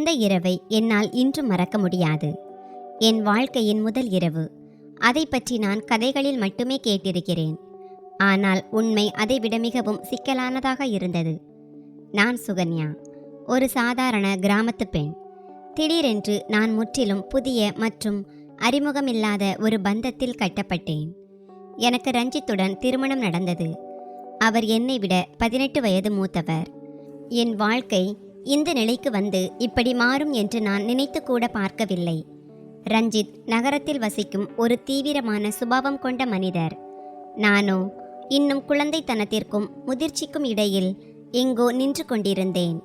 அந்த இரவை என்னால் இன்றும் மறக்க முடியாது. என் வாழ்க்கையின் முதல் இரவு. அதை பற்றி நான் கதைகளில் மட்டுமே கேட்டிருக்கிறேன். ஆனால் உண்மை அதைவிட மிகவும் சிக்கலானதாக இருந்தது. நான் சுகன்யா, ஒரு சாதாரண கிராமத்து பெண். திடீரென்று நான் முற்றிலும் புதிய மற்றும் அறிமுகமில்லாத ஒரு பந்தத்தில் கட்டப்பட்டேன். எனக்கு ரஞ்சித்துடன் திருமணம் நடந்தது. அவர் என்னை விட 18 வயது மூத்தவர். என் வாழ்க்கை இந்த நிலைக்கு வந்து இப்படி மாறும் என்று நான் நினைத்து கூட பார்க்கவில்லை. ரஞ்சித் நகரத்தில் வசிக்கும் ஒரு தீவிரமான சுபாவம் கொண்ட மனிதர். நானோ இன்னும் குழந்தைத்தனத்திற்கும் முதிர்ச்சிக்கும் இடையில் எங்கோ நின்று கொண்டிருந்தேன்.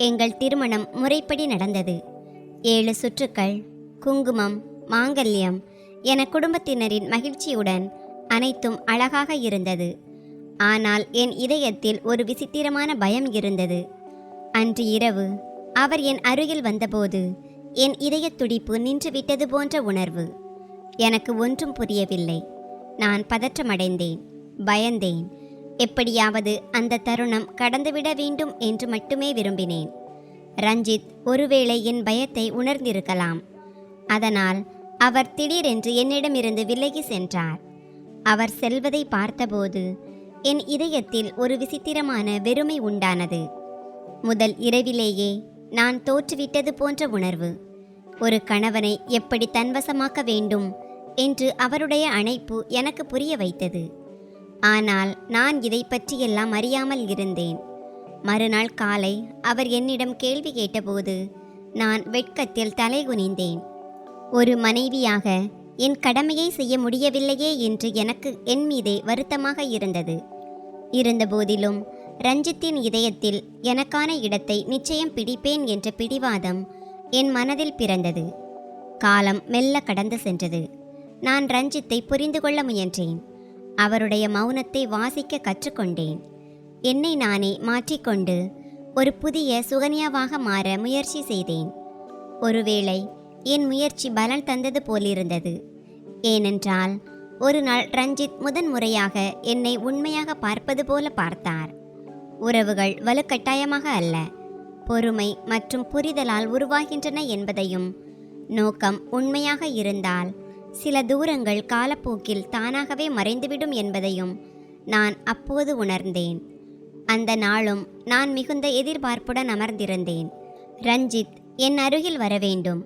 எங்கள் திருமணம் முறைப்படி நடந்தது. 7 சுற்றுக்கள், குங்குமம், மாங்கல்யம் என குடும்பத்தினரின் மகிழ்ச்சியுடன் அனைத்தும் அழகாக இருந்தது. ஆனால் என் இதயத்தில் ஒரு விசித்திரமான பயம் இருந்தது. அன்று இரவு அவர் என் அருகில் வந்தபோது என் இதயத் துடிப்பு நின்றுவிட்டது போன்ற உணர்வு. எனக்கு ஒன்றும் புரியவில்லை. நான் பதற்றமடைந்தேன், பயந்தேன். எப்படியாவது அந்த தருணம் கடந்துவிட வேண்டும் என்று மட்டுமே விரும்பினேன். ரஞ்சித் ஒருவேளை என் பயத்தை உணர்ந்திருக்கலாம். அதனால் அவர் திடீரென்று என்னிடமிருந்து விலகி சென்றார். அவர் செல்வதை பார்த்தபோது என் இதயத்தில் ஒரு விசித்திரமான வெறுமை உண்டானது. முதல் இரவிலேயே நான் தோற்றுவிட்டது போன்ற உணர்வு. ஒரு கணவனை எப்படி தன்வசமாக்க வேண்டும் என்று அவருடைய அழைப்பு எனக்கு புரிய வைத்தது. ஆனால் நான் இதை பற்றியெல்லாம் அறியாமல் இருந்தேன். மறுநாள் காலை அவர் என்னிடம் கேள்வி கேட்டபோது நான் வெட்கத்தில் தலைகுனிந்தேன். ஒரு மனைவியாக என் கடமையை செய்ய முடியவில்லையே என்று எனக்கு என் மீதே வருத்தமாக இருந்தது. இருந்தபோதிலும் ரஞ்சித்தின் இதயத்தில் எனக்கான இடத்தை நிச்சயம் பிடிப்பேன் என்ற பிடிவாதம் என் மனதில் பிறந்தது. காலம் மெல்ல கடந்து சென்றது. நான் ரஞ்சித்தை புரிந்து கொள்ள முயன்றேன். அவருடைய மௌனத்தை வாசிக்க கற்றுக்கொண்டேன். என்னை நானே மாற்றிக்கொண்டு ஒரு புதிய சுகன்யாவாக மாற முயற்சி செய்தேன். ஒருவேளை என் முயற்சி பலன் தந்தது போலிருந்தது. ஏனென்றால் ஒரு நாள் ரஞ்சித் முதன்முறையாக என்னை உண்மையாக பார்ப்பது போல பார்த்தார். உறவுகள் வலுக்கட்டாயமாக அல்ல, பொறுமை மற்றும் புரிதலால் உருவாகின்றன என்பதையும், நோக்கம் உண்மையாக இருந்தால் சில தூரங்கள் காலப்போக்கில் தானாகவே மறைந்துவிடும் என்பதையும் நான் அப்போது உணர்ந்தேன். அந்த நாளும் நான் மிகுந்த எதிர்பார்ப்புடன் அமர்ந்திருந்தேன். ரஞ்சித் என் அருகில் வர வேண்டும்,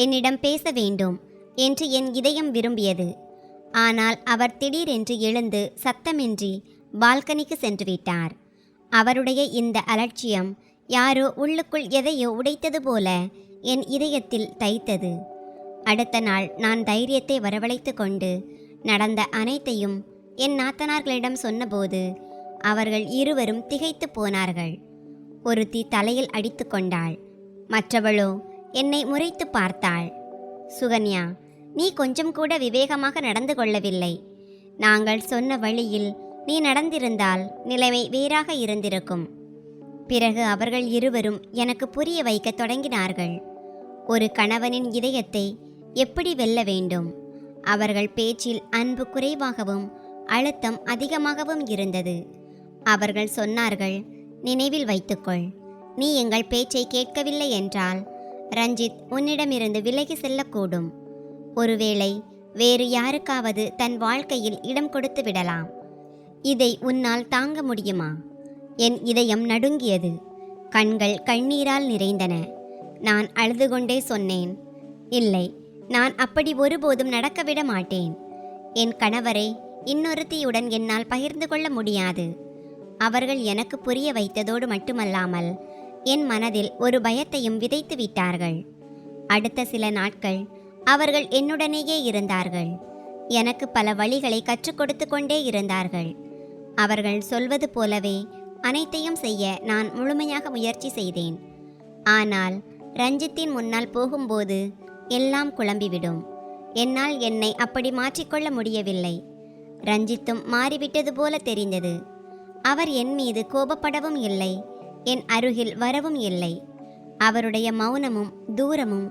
என்னிடம் பேச வேண்டும் என்று என் இதயம் விரும்பியது. ஆனால் அவர் திடீரென்று எழுந்து சத்தமின்றி பால்கனிக்கு சென்று விட்டார். அவருடைய இந்த அலட்சியம் யாரோ உள்ளுக்குள் எதையோ உடைத்தது போல என் இதயத்தில் தைத்தது. அடுத்த நாள் நான் தைரியத்தை வரவழைத்து கொண்டு நடந்த அனைத்தையும் என் நாத்தனார்களிடம் சொன்னபோது அவர்கள் இருவரும் திகைத்து போனார்கள். ஒருத்தி தலையில் அடித்து கொண்டாள், மற்றவளோ என்னை முறைத்து பார்த்தாள். சுகன்யா, நீ கொஞ்சம் கூட விவேகமாக நடந்து கொள்ளவில்லை. நாங்கள் சொன்ன வழியில் நீ நடந்திருந்தால் நிலைமை வேறாக இருந்திருக்கும். பிறகு அவர்கள் இருவரும் எனக்கு புரிய வைக்க தொடங்கினார்கள். ஒரு கணவனின் இதயத்தை எப்படி வெல்ல வேண்டும். அவர்கள் பேச்சில் அன்பு குறைவாகவும் அழுத்தம் அதிகமாகவும் இருந்தது. அவர்கள் சொன்னார்கள், நினைவில் வைத்துக்கொள், நீ எங்கள் பேச்சை கேட்கவில்லை என்றால் ரஞ்சித் உன்னிடமிருந்து விலகி செல்லக்கூடும். ஒருவேளை வேறு யாருக்காவது தன் வாழ்க்கையில் இடம் கொடுத்து விடலாம். இதை உன்னால் தாங்க முடியுமா? என் இதயம் நடுங்கியது. கண்கள் கண்ணீரால் நிறைந்தன. நான் அழுது கொண்டே சொன்னேன், இல்லை, நான் அப்படி ஒருபோதும் நடக்கவிட மாட்டேன். என் கணவரை இன்னொருத்தியுடன் என்னால் பகிர்ந்து கொள்ள முடியாது. அவர்கள் எனக்கு புரிய வைத்ததோடு மட்டுமல்லாமல் என் மனதில் ஒரு பயத்தையும் விதைத்து விட்டார்கள். அடுத்த சில நாட்கள் அவர்கள் என்னுடனேயே இருந்தார்கள். எனக்கு பல வழிகளை கற்றுக் கொடுத்து கொண்டே இருந்தார்கள். அவர்கள் சொல்வது போலவே அனைத்தையும் செய்ய நான் முழுமையாக முயற்சி செய்தேன். ஆனால் ரஞ்சித்தின் முன்னால் போகும்போது எல்லாம் குழம்பிவிடும். என்னால் என்னை அப்படி மாற்றிக்கொள்ள முடியவில்லை. ரஞ்சித்தும் மாறிவிட்டது போல தெரிந்தது. அவர் என் மீது கோபப்படவும் இல்லை, என் அருகில் வரவும் இல்லை. அவருடைய மௌனமும் தூரமும்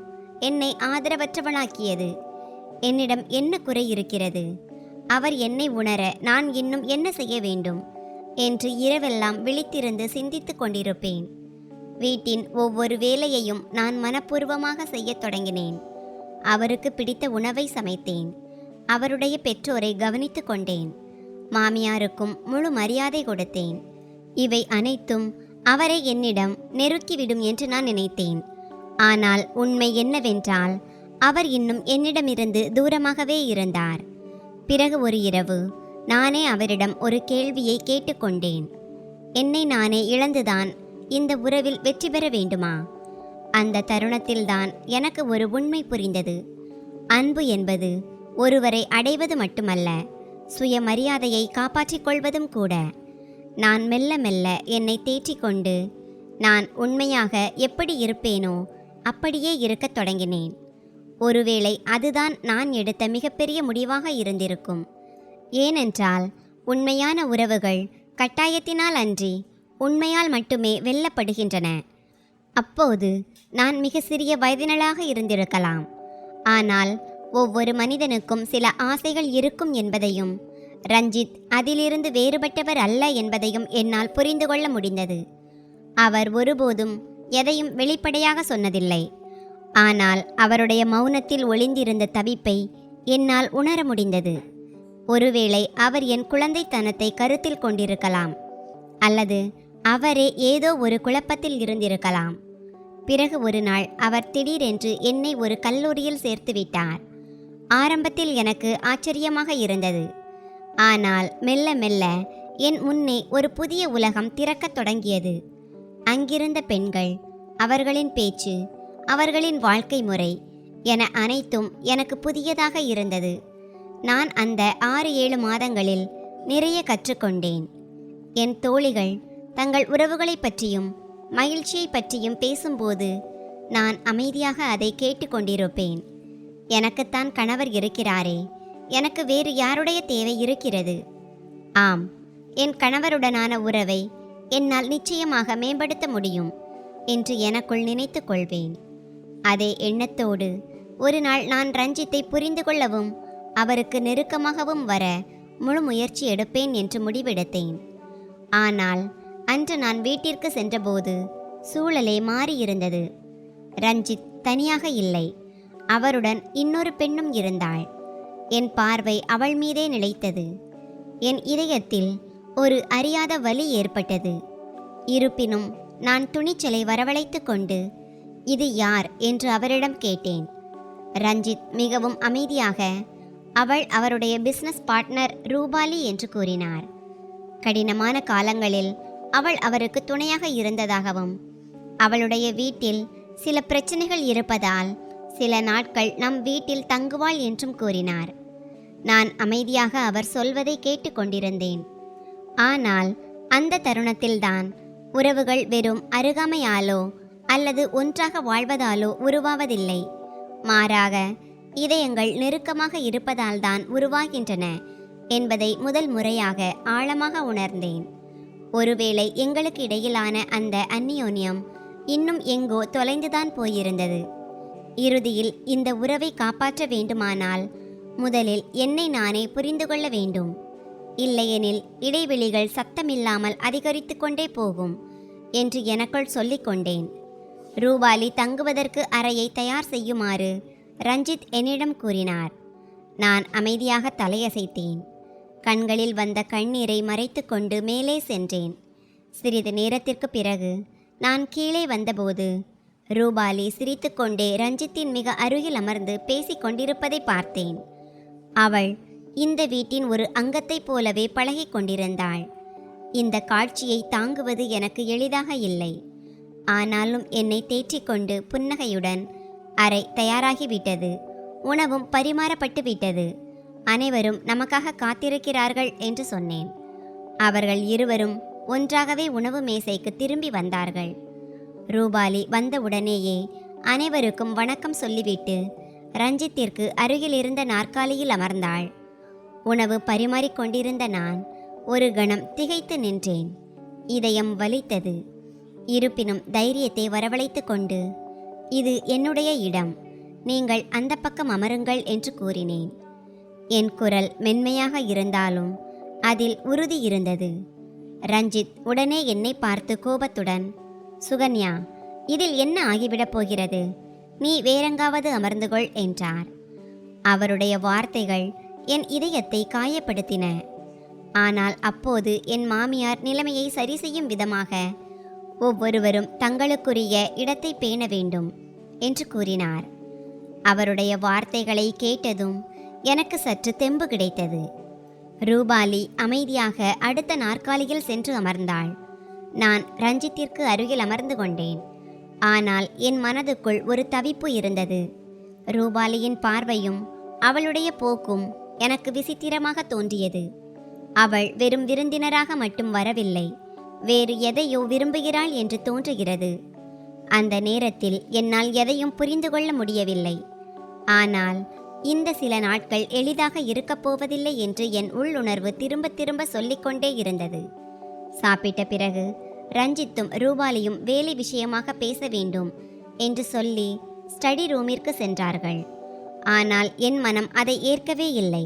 என்னை ஆதரவற்றவனாக்கியது. என்னிடம் என்ன குறை இருக்கிறது? அவர் என்னை உணர நான் இன்னும் என்ன செய்ய வேண்டும் என்று இரவெல்லாம் விழித்திருந்து சிந்தித்து கொண்டிருப்பேன். வீட்டின் ஒவ்வொரு வேலையையும் நான் மனப்பூர்வமாக செய்யத் தொடங்கினேன். அவருக்கு பிடித்த உணவை சமைத்தேன். அவருடைய பெற்றோரை கவனித்து கொண்டேன். மாமியாருக்கும் முழு மரியாதை கொடுத்தேன். இவை அனைத்தும் அவரை என்னிடம் நெருக்கிவிடும் என்று நான் நினைத்தேன். ஆனால் உண்மை என்னவென்றால் அவர் இன்னும் என்னிடமிருந்து தூரமாகவே இருந்தார். பிறகு ஒரு இரவு நானே அவரிடம் ஒரு கேள்வியை கேட்டுக்கொண்டேன். என்னை நானே இழந்துதான் இந்த உறவில் வெற்றி பெற வேண்டுமா? அந்த தருணத்தில்தான் எனக்கு ஒரு உண்மை புரிந்தது. அன்பு என்பது ஒருவரை அடைவது மட்டுமல்ல, சுயமரியாதையை காப்பாற்றிக் கொள்வதும் கூட. நான் மெல்ல மெல்ல என்னை தேற்றிக்கொண்டு நான் உண்மையாக எப்படி இருப்பேனோ அப்படியே இருக்கத் தொடங்கினேன். ஒருவேளை அதுதான் நான் எடுத்த மிகப்பெரிய முடிவாக இருந்திருக்கும். ஏனென்றால் உண்மையான உறவுகள் கட்டாயத்தினால் அன்றி உண்மையால் மட்டுமே வெல்லப்படுகின்றன. அப்போது நான் மிக சிறிய வயதினளாக இருந்திருக்கலாம். ஆனால் ஒவ்வொரு மனிதனுக்கும் சில ஆசைகள் இருக்கும் என்பதையும் ரஞ்சித் அதிலிருந்து வேறுபட்டவர் அல்ல என்பதையும் என்னால் புரிந்து கொள்ள முடிந்தது. அவர் ஒருபோதும் எதையும் வெளிப்படையாக சொன்னதில்லை. ஆனால் அவருடைய மௌனத்தில் ஒளிந்திருந்த தவிப்பை என்னால் உணர முடிந்தது. ஒருவேளை அவர் என் குழந்தைத்தனத்தை கருத்தில் கொண்டிருக்கலாம், அல்லது அவரே ஏதோ ஒரு குழப்பத்தில் இருந்திருக்கலாம். பிறகு ஒரு நாள் அவர் திடீரென்று என்னை ஒரு கல்லூரியில் சேர்த்து விட்டார். ஆரம்பத்தில் எனக்கு ஆச்சரியமாக இருந்தது. ஆனால் மெல்ல மெல்ல என் முன்னே ஒரு புதிய உலகம் திறக்கத் தொடங்கியது. அங்கிருந்த பெண்கள், அவர்களின் பேச்சு, அவர்களின் வாழ்க்கை முறை என அனைத்தும் எனக்கு புதியதாக இருந்தது. நான் அந்த 6-7 மாதங்களில் நிறைய கற்றுக்கொண்டேன். என் தோழிகள் தங்கள் உறவுகளை பற்றியும் மகிழ்ச்சியை பற்றியும் பேசும்போது நான் அமைதியாக அதை கேட்டுக்கொண்டிருப்பேன். எனக்குத்தான் கணவர் இருக்கிறாரே, எனக்கு வேறு யாருடைய தேவை இருக்கிறது? ஆம், என் கணவருடனான உறவை என்னால் நிச்சயமாக மேம்படுத்த முடியும் என்று எனக்குள் நினைத்து கொள்வேன். அதே எண்ணத்தோடு ஒரு நாள் நான் ரஞ்சித்தை புரிந்து கொள்ளவும் அவருக்கு நெருக்கமாகவும் வர முழு முயற்சி எடுப்பேன் என்று முடிவெடுத்தேன். ஆனால் அன்று நான் வீட்டிற்கு சென்றபோது சூழலே மாறியிருந்தது. ரஞ்சித் தனியாக இல்லை, அவருடன் இன்னொரு பெண்ணும் இருந்தாள். என் பார்வை அவள் மீதே நிலைத்தது. என் இதயத்தில் ஒரு அறியாத வலி ஏற்பட்டது. இருப்பினும் நான் துணிச்சலை வரவழைத்து கொண்டு இது யார் என்று அவரிடம் கேட்டேன். ரஞ்சித் மிகவும் அமைதியாக அவள் அவருடைய பிசினஸ் பார்ட்னர் ரூபாலி என்று கூறினார். கடினமான காலங்களில் அவள் அவருக்கு துணையாக இருந்ததாகவும் அவளுடைய வீட்டில் சில பிரச்சனைகள் இருப்பதால் சில நாட்கள் நம் வீட்டில் தங்குவாள் என்றும் கூறினார். நான் அமைதியாக அவர் சொல்வதை கேட்டுக்கொண்டிருந்தேன். ஆனால் அந்த தருணத்தில்தான் உறவுகள் வெறும் அருகாமையாலோ அல்லது ஒன்றாக வாழ்வதாலோ உருவாவதில்லை, மாறாக இதயங்கள் நெருக்கமாக இருப்பதால்தான் உருவாகின்றன என்பதை முதல் முறையாக ஆழமாக உணர்ந்தேன். ஒருவேளை எங்களுக்கு இடையிலான அந்த அந்நியோன்யம் இன்னும் எங்கோ தொலைந்துதான் போயிருந்தது. இறுதியில் இந்த உறவை காப்பாற்ற வேண்டுமானால் முதலில் என்னை நானே புரிந்து கொள்ள வேண்டும். இல்லையெனில் இடைவெளிகள் சத்தமில்லாமல் அதிகரித்து கொண்டே போகும் என்று எனக்குள் சொல்லிக்கொண்டேன். ரூபாலி தங்குவதற்கு அறையை தயார் செய்யுமாறு ரஞ்சித் என்னிடம் கூறினார். நான் அமைதியாக தலையசைத்தேன். கண்களில் வந்த கண்ணீரை மறைத்து கொண்டு மேலே சென்றேன். சிறிது நேரத்திற்கு பிறகு நான் கீழே வந்தபோது ரூபாலி சிரித்துக்கொண்டே ரஞ்சித்தின் மிக அருகில் அமர்ந்து பேசிக் கொண்டிருப்பதை பார்த்தேன். அவள் இந்த வீட்டின் ஒரு அங்கத்தைப் போலவே பழகி கொண்டிருந்தாள். இந்த காட்சியை தாங்குவது எனக்கு எளிதாக இல்லை. ஆனாலும் என்னை தேற்றிக்கொண்டு புன்னகையுடன் அறை தயாராகிவிட்டது, உணவும் பரிமாறப்பட்டு விட்டது, அனைவரும் நமக்காக காத்திருக்கிறார்கள் என்று சொன்னேன். அவர்கள் இருவரும் ஒன்றாகவே உணவு மேசைக்கு திரும்பி வந்தார்கள். ரூபாலி வந்தவுடனேயே அனைவருக்கும் வணக்கம் சொல்லிவிட்டு ரஞ்சித்திற்கு அருகில் இருந்த நாற்காலியில் அமர்ந்தாள். உணவு பரிமாறிக்கொண்டிருந்த நான் ஒரு கணம் திகைத்து நின்றேன். இதயம் வலித்தது. இருப்பினும் தைரியத்தை வரவழைத்து கொண்டு, இது என்னுடைய இடம், நீங்கள் அந்த பக்கம் அமருங்கள் என்று கூறினேன். என் குரல் மென்மையாக இருந்தாலும் அதில் உறுதி இருந்தது. ரஞ்சித் உடனே என்னை பார்த்து கோபத்துடன், சுகன்யா, இதில் என்ன ஆகிவிடப் போகிறது? நீ வேறெங்காவது அமர்ந்து கொள் என்றார். அவருடைய வார்த்தைகள் என் இதயத்தை காயப்படுத்தின. ஆனால் அப்போது என் மாமியார் நிலைமையை சரி செய்யும் விதமாக, ஒவ்வொருவரும் தங்களுக்குரிய இடத்தை பேண வேண்டும் என்று கூறினார். அவருடைய வார்த்தைகளை கேட்டதும் எனக்கு சற்று தெம்பு கிடைத்தது. ரூபாலி அமைதியாக அடுத்த நாற்காலியில் சென்று அமர்ந்தாள். நான் ரஞ்சித்திற்கு அருகில் அமர்ந்து கொண்டேன். ஆனால் என் மனதுக்குள் ஒரு தவிப்பு இருந்தது. ரூபாலியின் பார்வையும் அவளுடைய போக்கும் எனக்கு விசித்திரமாக தோன்றியது. அவள் வெறும் விருந்தினராக மட்டும் வரவில்லை, வேறு எதையோ விரும்புகிறாள் என்று தோன்றுகிறது. அந்த நேரத்தில் என்னால் எதையும் புரிந்து கொள்ள முடியவில்லை. ஆனால் இந்த சில நாட்கள் எளிதாக இருக்கப் போவதில்லை என்று என் உள்ளுணர்வு திரும்ப திரும்ப சொல்லிக்கொண்டே இருந்தது. சாப்பிட்ட பிறகு ரஞ்சித்தும் ரூபாலியும் வேலை விஷயமாக பேச வேண்டும் என்று சொல்லி ஸ்டடி ரூமிற்கு சென்றார்கள். ஆனால் என் மனம் அதை ஏற்கவே இல்லை.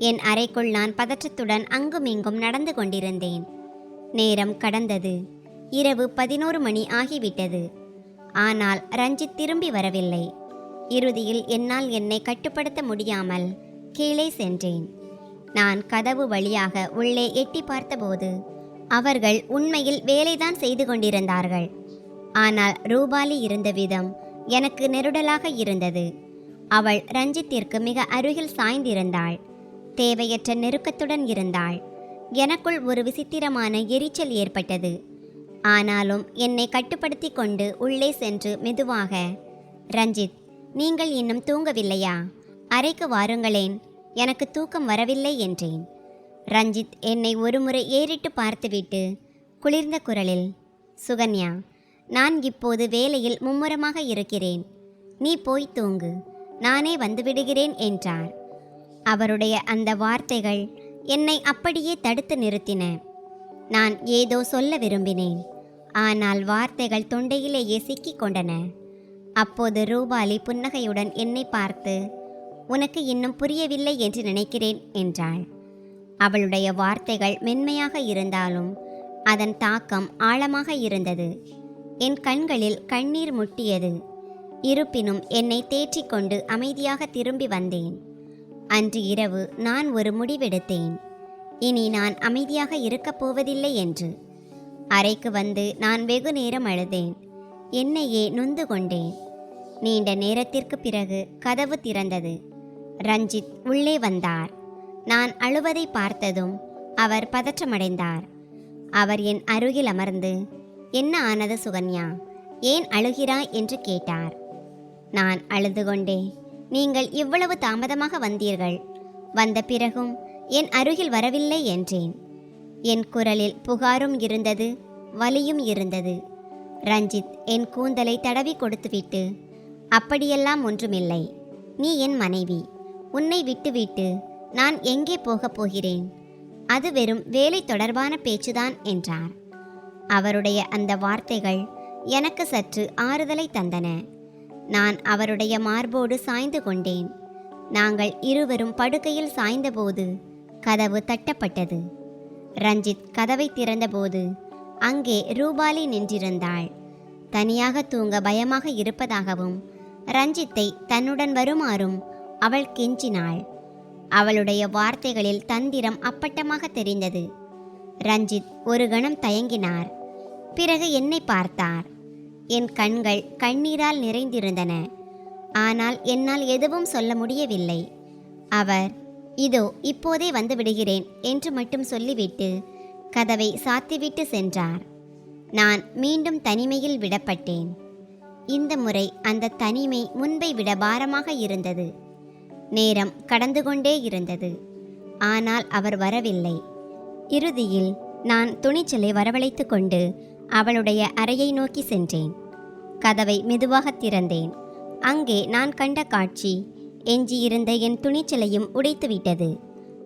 என் அறைக்குள் நான் பதற்றத்துடன் அங்குமிங்கும் நடந்து கொண்டிருந்தேன். நேரம் கடந்தது. இரவு 11 மணி ஆகிவிட்டது. ஆனால் ரஞ்சித் திரும்பி வரவில்லை. இறுதியில் என்னால் என்னை கட்டுப்படுத்த முடியாமல் கீழே சென்றேன். நான் கதவு வழியாக உள்ளே எட்டி பார்த்தபோது அவர்கள் உண்மையில் வேலைதான் செய்து கொண்டிருந்தார்கள். ஆனால் ரூபாலி இருந்த விதம் எனக்கு நெருடலாக இருந்தது. அவள் ரஞ்சித்திற்கு மிக அருகில் சாய்ந்திருந்தாள். தேவையற்ற நெருக்கத்துடன் இருந்தாள். எனக்குள் ஒரு விசித்திரமான எரிச்சல் ஏற்பட்டது. ஆனாலும் என்னை கட்டுப்படுத்தி கொண்டு உள்ளே சென்று மெதுவாக, ரஞ்சித், நீங்கள் இன்னும் தூங்கவில்லையா? அறைக்கு வாருங்களேன், எனக்கு தூக்கம் வரவில்லை என்றேன். ரஞ்சித் என்னை ஒருமுறை ஏறிட்டு பார்த்துவிட்டு குளிர்ந்த குரலில், சுகன்யா, நான் இப்போது வேலையில் மும்முரமாக இருக்கிறேன். நீ போய் தூங்கு, நானே வந்துவிடுகிறேன் என்றார். அவருடைய அந்த வார்த்தைகள் என்னை அப்படியே தடுத்து நிறுத்தின. நான் ஏதோ சொல்ல விரும்பினேன். ஆனால் வார்த்தைகள் தொண்டையிலேயே சிக்கிக் கொண்டன. அப்போது ரூபாலி புன்னகையுடன் என்னை பார்த்து, உனக்கு இன்னும் புரியவில்லை என்று நினைக்கிறேன் என்றாள். அவளுடைய வார்த்தைகள் மென்மையாக இருந்தாலும் அதன் தாக்கம் ஆழமாக இருந்தது. என் கண்களில் கண்ணீர் முட்டியது. இருப்பினும் என்னை தேற்றிக்கொண்டு அமைதியாக திரும்பி வந்தேன். அன்று இரவு நான் ஒரு முடிவெடுத்தேன். இனி நான் அமைதியாக இருக்கப் போவதில்லை என்று. அறைக்கு வந்து நான் வெகு நேரம் அழுதேன். என்னையே நொந்து கொண்டேன். நீண்ட நேரத்திற்கு பிறகு கதவு திறந்தது. ரஞ்சித் உள்ளே வந்தார். நான் அழுவதை பார்த்ததும் அவர் பதற்றமடைந்தார். அவர் என் அருகில் அமர்ந்து, என்ன ஆனது சுகன்யா, ஏன் அழுகிறாய் என்று கேட்டார். நான் அழுது கொண்டே, நீங்கள் இவ்வளவு தாமதமாக வந்தீர்கள், வந்த பிறகும் என் அருகில் வரவில்லை என்றேன். என் குரலில் புகாரும் இருந்தது, வலியும் இருந்தது. ரஞ்சித் என் கூந்தலை தடவி கொடுத்துவிட்டு, அப்படியெல்லாம் ஒன்றுமில்லை, நீ என் மனைவி, உன்னை விட்டுவிட்டு நான் எங்கே போகப் போகிறேன்? அது வெறும் வேலை தொடர்பான பேச்சுதான் என்றார். அவருடைய அந்த வார்த்தைகள் எனக்கு சற்று ஆறுதலை தந்தன. நான் அவருடைய மார்போடு சாய்ந்து கொண்டேன். நாங்கள் இருவரும் படுக்கையில் சாய்ந்தபோது கதவு தட்டப்பட்டது. ரஞ்சித் கதவை திறந்தபோது அங்கே ரூபாலி நின்றிருந்தாள். தனியாக தூங்க பயமாக இருப்பதாகவும் ரஞ்சித்தை தன்னுடன் வருமாறும் அவள் கெஞ்சினாள். அவளுடைய வார்த்தைகளில் தந்திரம் அப்பட்டமாக தெரிந்தது. ரஞ்சித் ஒரு கணம் தயங்கினார். பிறகு என்னை பார்த்தார். என் கண்கள் கண்ணீரால் நிறைந்திருந்தன. ஆனால் என்னால் எதுவும் சொல்ல முடியவில்லை. அவர், இதோ இப்போதே வந்து விடுகிறேன் என்று மட்டும் சொல்லிவிட்டு கதவை சாத்திவிட்டு சென்றார். நான் மீண்டும் தனிமையில் விடப்பட்டேன். இந்த முறை அந்த தனிமை முன்பை விட பாரமாக இருந்தது. நேரம் கடந்து கொண்டே இருந்தது. ஆனால் அவர் வரவில்லை. இறுதியில் நான் துணிச்சலை வரவழைத்து கொண்டு அவளுடைய அறையை நோக்கி சென்றேன். கதவை மெதுவாக திறந்தேன். அங்கே நான் கண்ட காட்சி எஞ்சியிருந்த என் துணிச்சலையும் உடைத்துவிட்டது.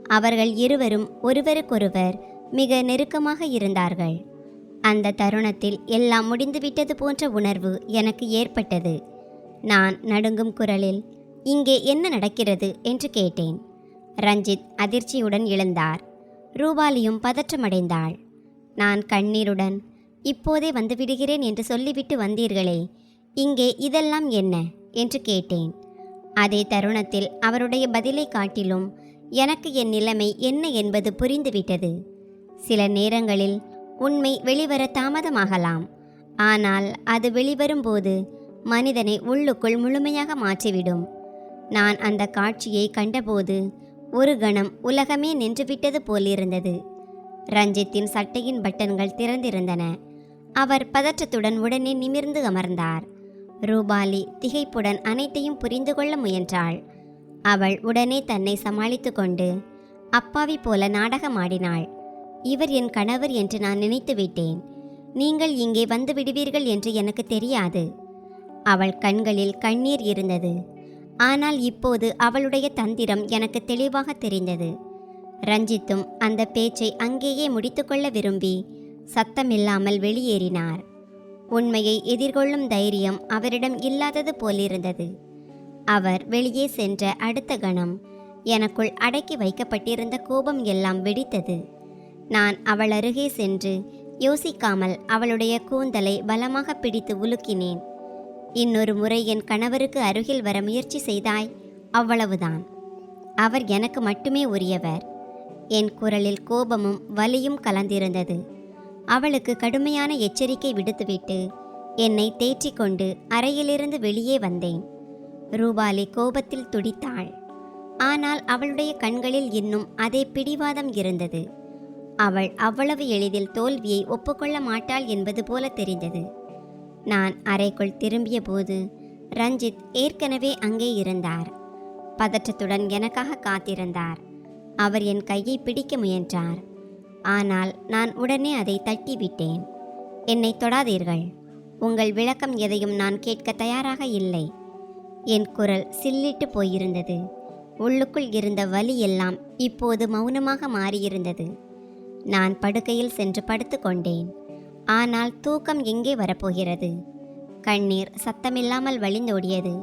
அவர்கள் இருவரும் ஒருவருக்கொருவர் மிக நெருக்கமாக இருந்தார்கள். அந்த தருணத்தில் எல்லாம் முடிந்துவிட்டது போன்ற உணர்வு எனக்கு ஏற்பட்டது. நான் நடுங்கும் குரலில், இங்கே என்ன நடக்கிறது என்று கேட்டேன். ரஞ்சித் அதிர்ச்சியுடன் எழுந்தார். ரூபாலியும் பதற்றமடைந்தாள். நான் கண்ணீருடன், இப்போதே வந்து விடுகிறேன் என்று சொல்லிவிட்டு வந்தீர்களே, இங்கே இதெல்லாம் என்ன என்று கேட்டேன். அதே தருணத்தில் அவருடைய பதிலை காட்டிலும் எனக்கு என் நிலைமை என்ன என்பது புரிந்துவிட்டது. சில நேரங்களில் உண்மை வெளிவர தாமதமாகலாம், ஆனால் அது வெளிவரும்போது மனிதனை உள்ளுக்குள் முழுமையாக மாற்றிவிடும். நான் அந்த காட்சியை கண்டபோது ஒரு கணம் உலகமே நின்றுவிட்டது போலிருந்தது. ரஞ்சித்தின் சட்டையின் பட்டன்கள் திறந்திருந்தன. அவர் பதற்றத்துடன் உடனே நிமிர்ந்து அமர்ந்தார். ரூபாலி திகைப்புடன் அனைத்தையும் புரிந்து கொள்ள முயன்றாள். அவள் உடனே தன்னை சமாளித்து கொண்டு அப்பாவி போல நாடகமாடினாள். இவர் என் கணவர் என்று நான் நினைத்து விட்டேன். நீங்கள் இங்கே வந்து விடுவீர்கள் என்று எனக்கு தெரியாது. அவள் கண்களில் கண்ணீர் இருந்தது. ஆனால் இப்போது அவளுடைய தந்திரம் எனக்கு தெளிவாக தெரிந்தது. ரஞ்சித்தும் அந்த பேச்சை அங்கேயே முடித்துக்கொள்ள விரும்பி சத்தமில்லாமல் வெளியேறினார். உண்மையை எதிர்கொள்ளும் தைரியம் அவரிடம் இல்லாதது போலிருந்தது. அவர் வெளியே சென்ற அடுத்த கணம் எனக்குள் அடக்கி வைக்கப்பட்டிருந்த கோபம் எல்லாம் வெடித்தது. நான் அவள் அருகே சென்று யோசிக்காமல் அவளுடைய கூந்தலை பலமாக பிடித்து உலுக்கினேன். இன்னொரு முறை என் கணவருக்கு அருகில் வர முயற்சி செய்தாய், அவ்வளவுதான். அவர் எனக்கு மட்டுமே உரியவர். என் குரலில் கோபமும் வலியும் கலந்திருந்தது. அவளுக்கு கடுமையான எச்சரிக்கை விடுத்துவிட்டு என்னை தேற்றிக்கொண்டு அறையிலிருந்து வெளியே வந்தேன். ரூபாலி கோபத்தில் துடித்தாள். ஆனால் அவளுடைய கண்களில் இன்னும் அதே பிடிவாதம் இருந்தது. அவள் அவ்வளவு எளிதில் தோல்வியை ஒப்புக்கொள்ள மாட்டாள் என்பது போல தெரிந்தது. நான் அறைக்குள் திரும்பிய போது ரஞ்சித் ஏற்கனவே அங்கே இருந்தார். பதற்றத்துடன் எனக்காக காத்திருந்தார். அவர் என் கையை பிடிக்க முயன்றார். ஆனால் நான் உடனே அதை தட்டிவிட்டேன். என்னை தொடாதீர்கள். உங்கள் விளக்கம் எதையும் நான் கேட்க தயாராக இல்லை. என் குரல் சில்லிட்டு போயிருந்தது. உள்ளுக்குள் இருந்த வலி எல்லாம் இப்போது மௌனமாக மாறியிருந்தது. நான் படுக்கையில் சென்று படுத்து கொண்டேன். ஆனால் தூக்கம் எங்கே வரப்போகிறது? கண்ணீர் சத்தமில்லாமல் வழிந்தோடியது.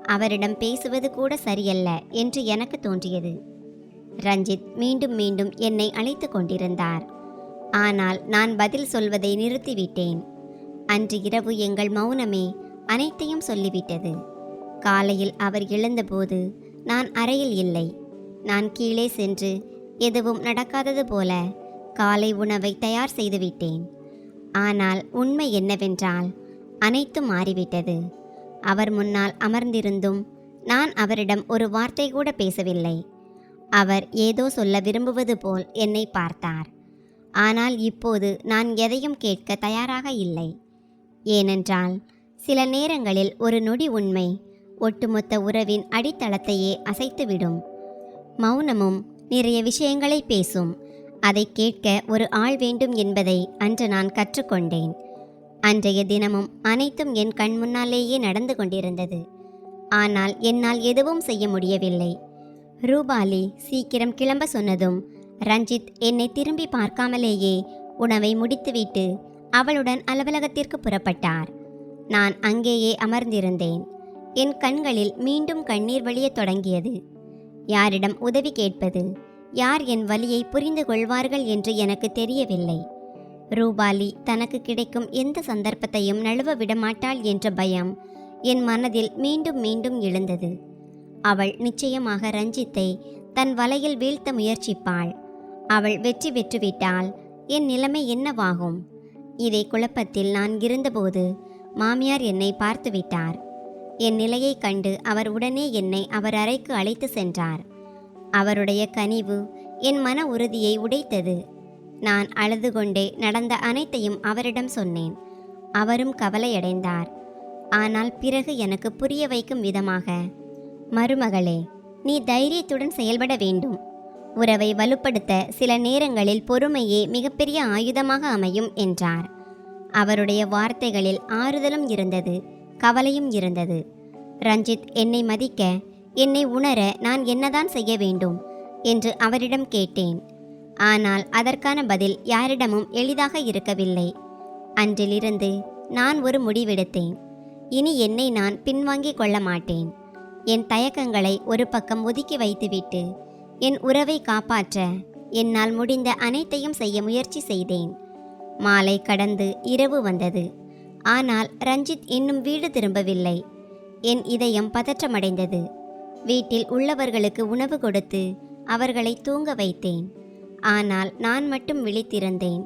அவரிடம் பேசுவது கூட சரியல்ல என்று எனக்கு தோன்றியது. ரஞ்சித் மீண்டும் மீண்டும் என்னை அழைத்து கொண்டிருந்தார். ஆனால் நான் பதில் சொல்வதை நிறுத்திவிட்டேன். அன்று இரவு எங்கள் மௌனமே அனைத்தையும் சொல்லிவிட்டது. காலையில் அவர் எழுந்தபோது நான் அறையில் இல்லை. நான் கீழே சென்று எதுவும் நடக்காதது போல காலை உணவை தயார் செய்துவிட்டேன். ஆனால் உண்மை என்னவென்றால் அனைத்தும் மாறிவிட்டது. அவர் முன்னால் அமர்ந்திருந்தும் நான் அவரிடம் ஒரு வார்த்தை கூட பேசவில்லை. அவர் ஏதோ சொல்ல விரும்புவது போல் என்னை பார்த்தார். ஆனால் இப்போது நான் எதையும் கேட்க தயாராக இல்லை. ஏனென்றால் சில நேரங்களில் ஒரு நொடி உண்மை ஒட்டுமொத்த உறவின் அடித்தளத்தையே அசைத்துவிடும். மௌனமும் நிறைய விஷயங்களை பேசும். அதை கேட்க ஒரு ஆள் வேண்டும் என்பதை அன்று நான் கற்றுக்கொண்டேன். அன்றைய தினமும் அனைத்தும் என் கண் முன்னாலேயே நடந்து கொண்டிருந்தது. ஆனால் என்னால் எதுவும் செய்ய முடியவில்லை. ரூபாலி சீக்கிரம் கிளம்ப சொன்னதும் ரஞ்சித் என்னை திரும்பி பார்க்காமலேயே உணவை முடித்துவிட்டு அவளுடன் அலுவலகத்திற்கு புறப்பட்டார். நான் அங்கேயே அமர்ந்திருந்தேன். என் கண்களில் மீண்டும் கண்ணீர் வழியத் தொடங்கியது. யாரிடம் உதவி கேட்பது, யார் என் வலியை புரிந்து கொள்வார்கள் என்று எனக்கு தெரியவில்லை. ரூபாலி தனக்கு கிடைக்கும் எந்த சந்தர்ப்பத்தையும் நழுவ விடமாட்டாள் என்ற பயம் என் மனதில் மீண்டும் மீண்டும் எழுந்தது. அவள் நிச்சயமாக ரஞ்சித்தை தன் வலையில் வீழ்த்த முயற்சிப்பாள். அவள் வெற்றி பெற்றுவிட்டால் என் நிலைமை என்னவாகும்? இதை குழப்பத்தில் நான் இருந்தபோது மாமியார் என்னை பார்த்துவிட்டார். என் நிலையை கண்டு அவர் உடனே என்னை அவர் அறைக்கு அழைத்து சென்றார். அவருடைய கனிவு என் மன உறுதியை உடைத்தது. நான் அழுது கொண்டே நடந்த அனைத்தையும் அவரிடம் சொன்னேன். அவரும் கவலையடைந்தார். ஆனால் பிறகு எனக்கு புரிய வைக்கும் விதமாக, மருமகளே, நீ தைரியத்துடன் செயல்பட வேண்டும். உறவை வலுப்படுத்த சில நேரங்களில் பொறுமையே மிகப்பெரிய ஆயுதமாக அமையும் என்றார். அவருடைய வார்த்தைகளில் ஆறுதலும் இருந்தது, கவலையும் இருந்தது. ரஞ்சித் என்னை மதிக்க, என்னை உணர நான் என்னதான் செய்ய வேண்டும் என்று அவரிடம் கேட்டேன். ஆனால் அதற்கான பதில் யாரிடமும் எளிதாக இருக்கவில்லை. அன்றிலிருந்து நான் ஒரு முடிவெடுத்தேன். இனி என்னை நான் பின்வாங்கிக் கொள்ள மாட்டேன். என் தயக்கங்களை ஒரு பக்கம் ஒதுக்கி வைத்துவிட்டு என் உறவை காப்பாற்ற என்னால் முடிந்த அனைத்தையும் செய்ய முயற்சி செய்தேன். மாலை கடந்து இரவு வந்தது. ஆனால் ரஞ்சித் இன்னும் வீடு திரும்பவில்லை. என் இதயம் பதற்றமடைந்தது. வீட்டில் உள்ளவர்களுக்கு உணவு கொடுத்து அவர்களை தூங்க வைத்தேன். ஆனால் நான் மட்டும் விழித்திருந்தேன்.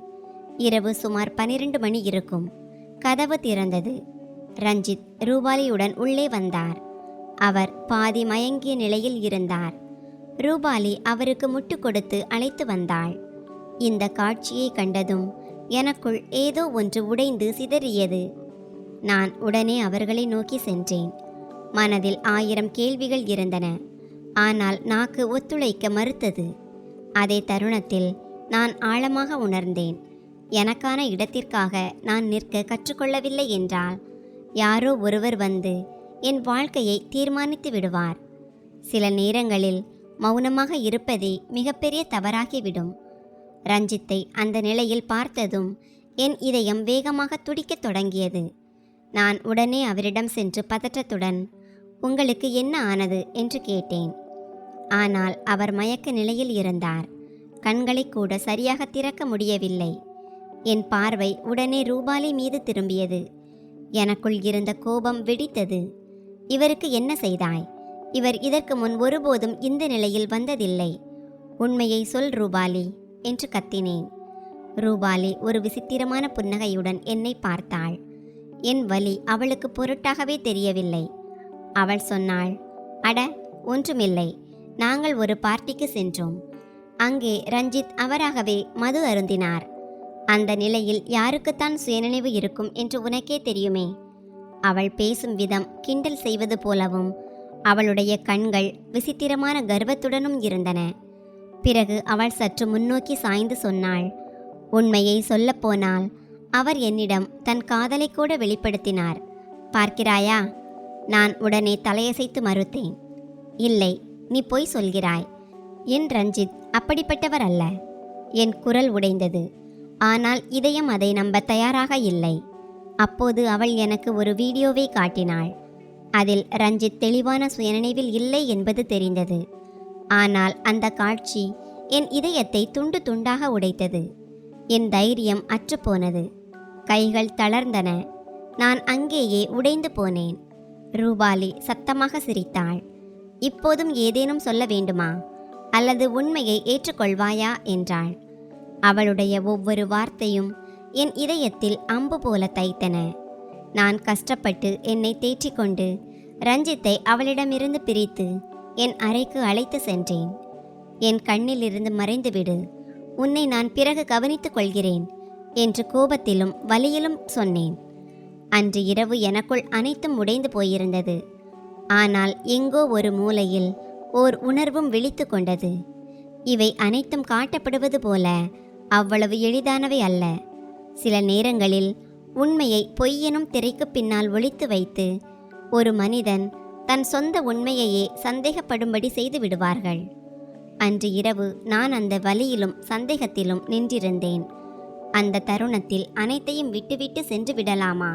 இரவு சுமார் 12 மணி இருக்கும். கதவு திறந்தது. ரஞ்சித் ரூபாலியுடன் உள்ளே வந்தார். அவர் பாதி மயங்கிய நிலையில் இருந்தார். ரூபாலி அவருக்கு முட்டு கொடுத்து அழைத்து வந்தாள். இந்த காட்சியை கண்டதும் எனக்குள் ஏதோ ஒன்று உடைந்து சிதறியது. நான் உடனே அவர்களை நோக்கி சென்றேன். மனதில் 1000 கேள்விகள் இருந்தன. ஆனால் நாக்கு ஒத்துழைக்க மறுத்தது. அதே தருணத்தில் நான் ஆழமாக உணர்ந்தேன். எனக்கான இடத்திற்காக நான் நிற்க கற்றுக்கொள்ளவில்லை என்றால் யாரோ ஒருவர் வந்து என் வாழ்க்கையை தீர்மானித்து விடுவார். சில நேரங்களில் மௌனமாக இருப்பதே மிகப்பெரிய தவறாகிவிடும். ரஞ்சித்தை அந்த நிலையில் பார்த்ததும் என் இதயம் வேகமாக துடிக்கத் தொடங்கியது. நான் உடனே அவரிடம் சென்று பதற்றத்துடன், உங்களுக்கு என்ன ஆனது என்று கேட்டேன். ஆனால் அவர் மயக்க நிலையில் இருந்தார். கண்களை கூட சரியாக திறக்க முடியவில்லை. என் பார்வை உடனே ரூபாலி மீது திரும்பியது. எனக்குள் இருந்த கோபம் வெடித்தது. இவருக்கு என்ன செய்தாய்? இவர் இதற்கு முன் ஒருபோதும் இந்த நிலையில் வந்ததில்லை. உண்மையை சொல் ரூபாலி என்று கத்தினேன். ரூபாலி ஒரு விசித்திரமான புன்னகையுடன் என்னை பார்த்தாள். என் வலி அவளுக்கு பொருட்டாகவே தெரியவில்லை. அவள் சொன்னாள், அட ஒன்றுமில்லை, நாங்கள் ஒரு பார்ட்டிக்கு சென்றோம். அங்கே ரஞ்சித் அவராகவே மது அருந்தினார். அந்த நிலையில் யாருக்குத்தான் சுயநினைவு இருக்கும் என்று உனக்கே தெரியுமே. அவள் பேசும் விதம் கிண்டல் செய்வது போலவும் அவளுடைய கண்கள் விசித்திரமான கர்வத்துடனும் இருந்தன. பிறகு அவள் சற்று முன்னோக்கி சாய்ந்து சொன்னாள், உண்மையை சொல்லப்போனால் அவர் என்னிடம் தன் காதலை கூட வெளிப்படுத்தினார். பார்க்கிறாயா? நான் உடனே தலையசைத்து மறுத்தேன். இல்லை, நீ பொய் சொல்கிறாய். என் ரஞ்சித் அப்படிப்பட்டவர் அல்ல. என் குரல் உடைந்தது. ஆனால் இதயம் அதை நம்ப தயாராக இல்லை. அப்போது அவள் எனக்கு ஒரு வீடியோவை காட்டினாள். அதில் ரஞ்சித் தெளிவான சுயநினைவில் இல்லை என்பது தெரிந்தது. ஆனால் அந்த காட்சி என் இதயத்தை துண்டு துண்டாக உடைத்தது. என் தைரியம் அற்றுப்போனது. கைகள் தளர்ந்தன. நான் அங்கேயே உடைந்து போனேன். ரூபாலி சத்தமாக சிரித்தாள். இப்போதும் ஏதேனும் சொல்ல வேண்டுமா? அல்லது உண்மையை ஏற்றுக்கொள்வாயா என்றாள். அவளுடைய ஒவ்வொரு வார்த்தையும் என் இதயத்தில் அம்பு போல தைத்தன. நான் கஷ்டப்பட்டு என்னை தேற்றிக்கொண்டு ரஞ்சித்தை அவளிடமிருந்து பிரித்து என் அறைக்கு அழைத்து சென்றேன். என் கண்ணிலிருந்து மறைந்துவிடு, உன்னை நான் பிறகு கவனித்துக் கொள்கிறேன் என்று கோபத்திலும் வலியிலும் சொன்னேன். அன்று இரவு எனக்குள் அனைத்தும் உடைந்து போயிருந்தது. ஆனால் எங்கோ ஒரு மூலையில் ஓர் உணர்வும் விழித்து கொண்டது. இவை அனைத்தும் காட்டப்படுவது போல அவ்வளவு எளிதானவை அல்ல. சில நேரங்களில் உண்மையை பொய்யெனும் திரைக்கு பின்னால் ஒளித்து வைத்து ஒரு மனிதன் தன் சொந்த உண்மையையே சந்தேகப்படும்படி செய்து விடுவார்கள். அன்று இரவு நான் அந்த வலியிலும் சந்தேகத்திலும் நின்றிருந்தேன். அந்த தருணத்தில் அனைத்தையும் விட்டுவிட்டு சென்று விடலாமா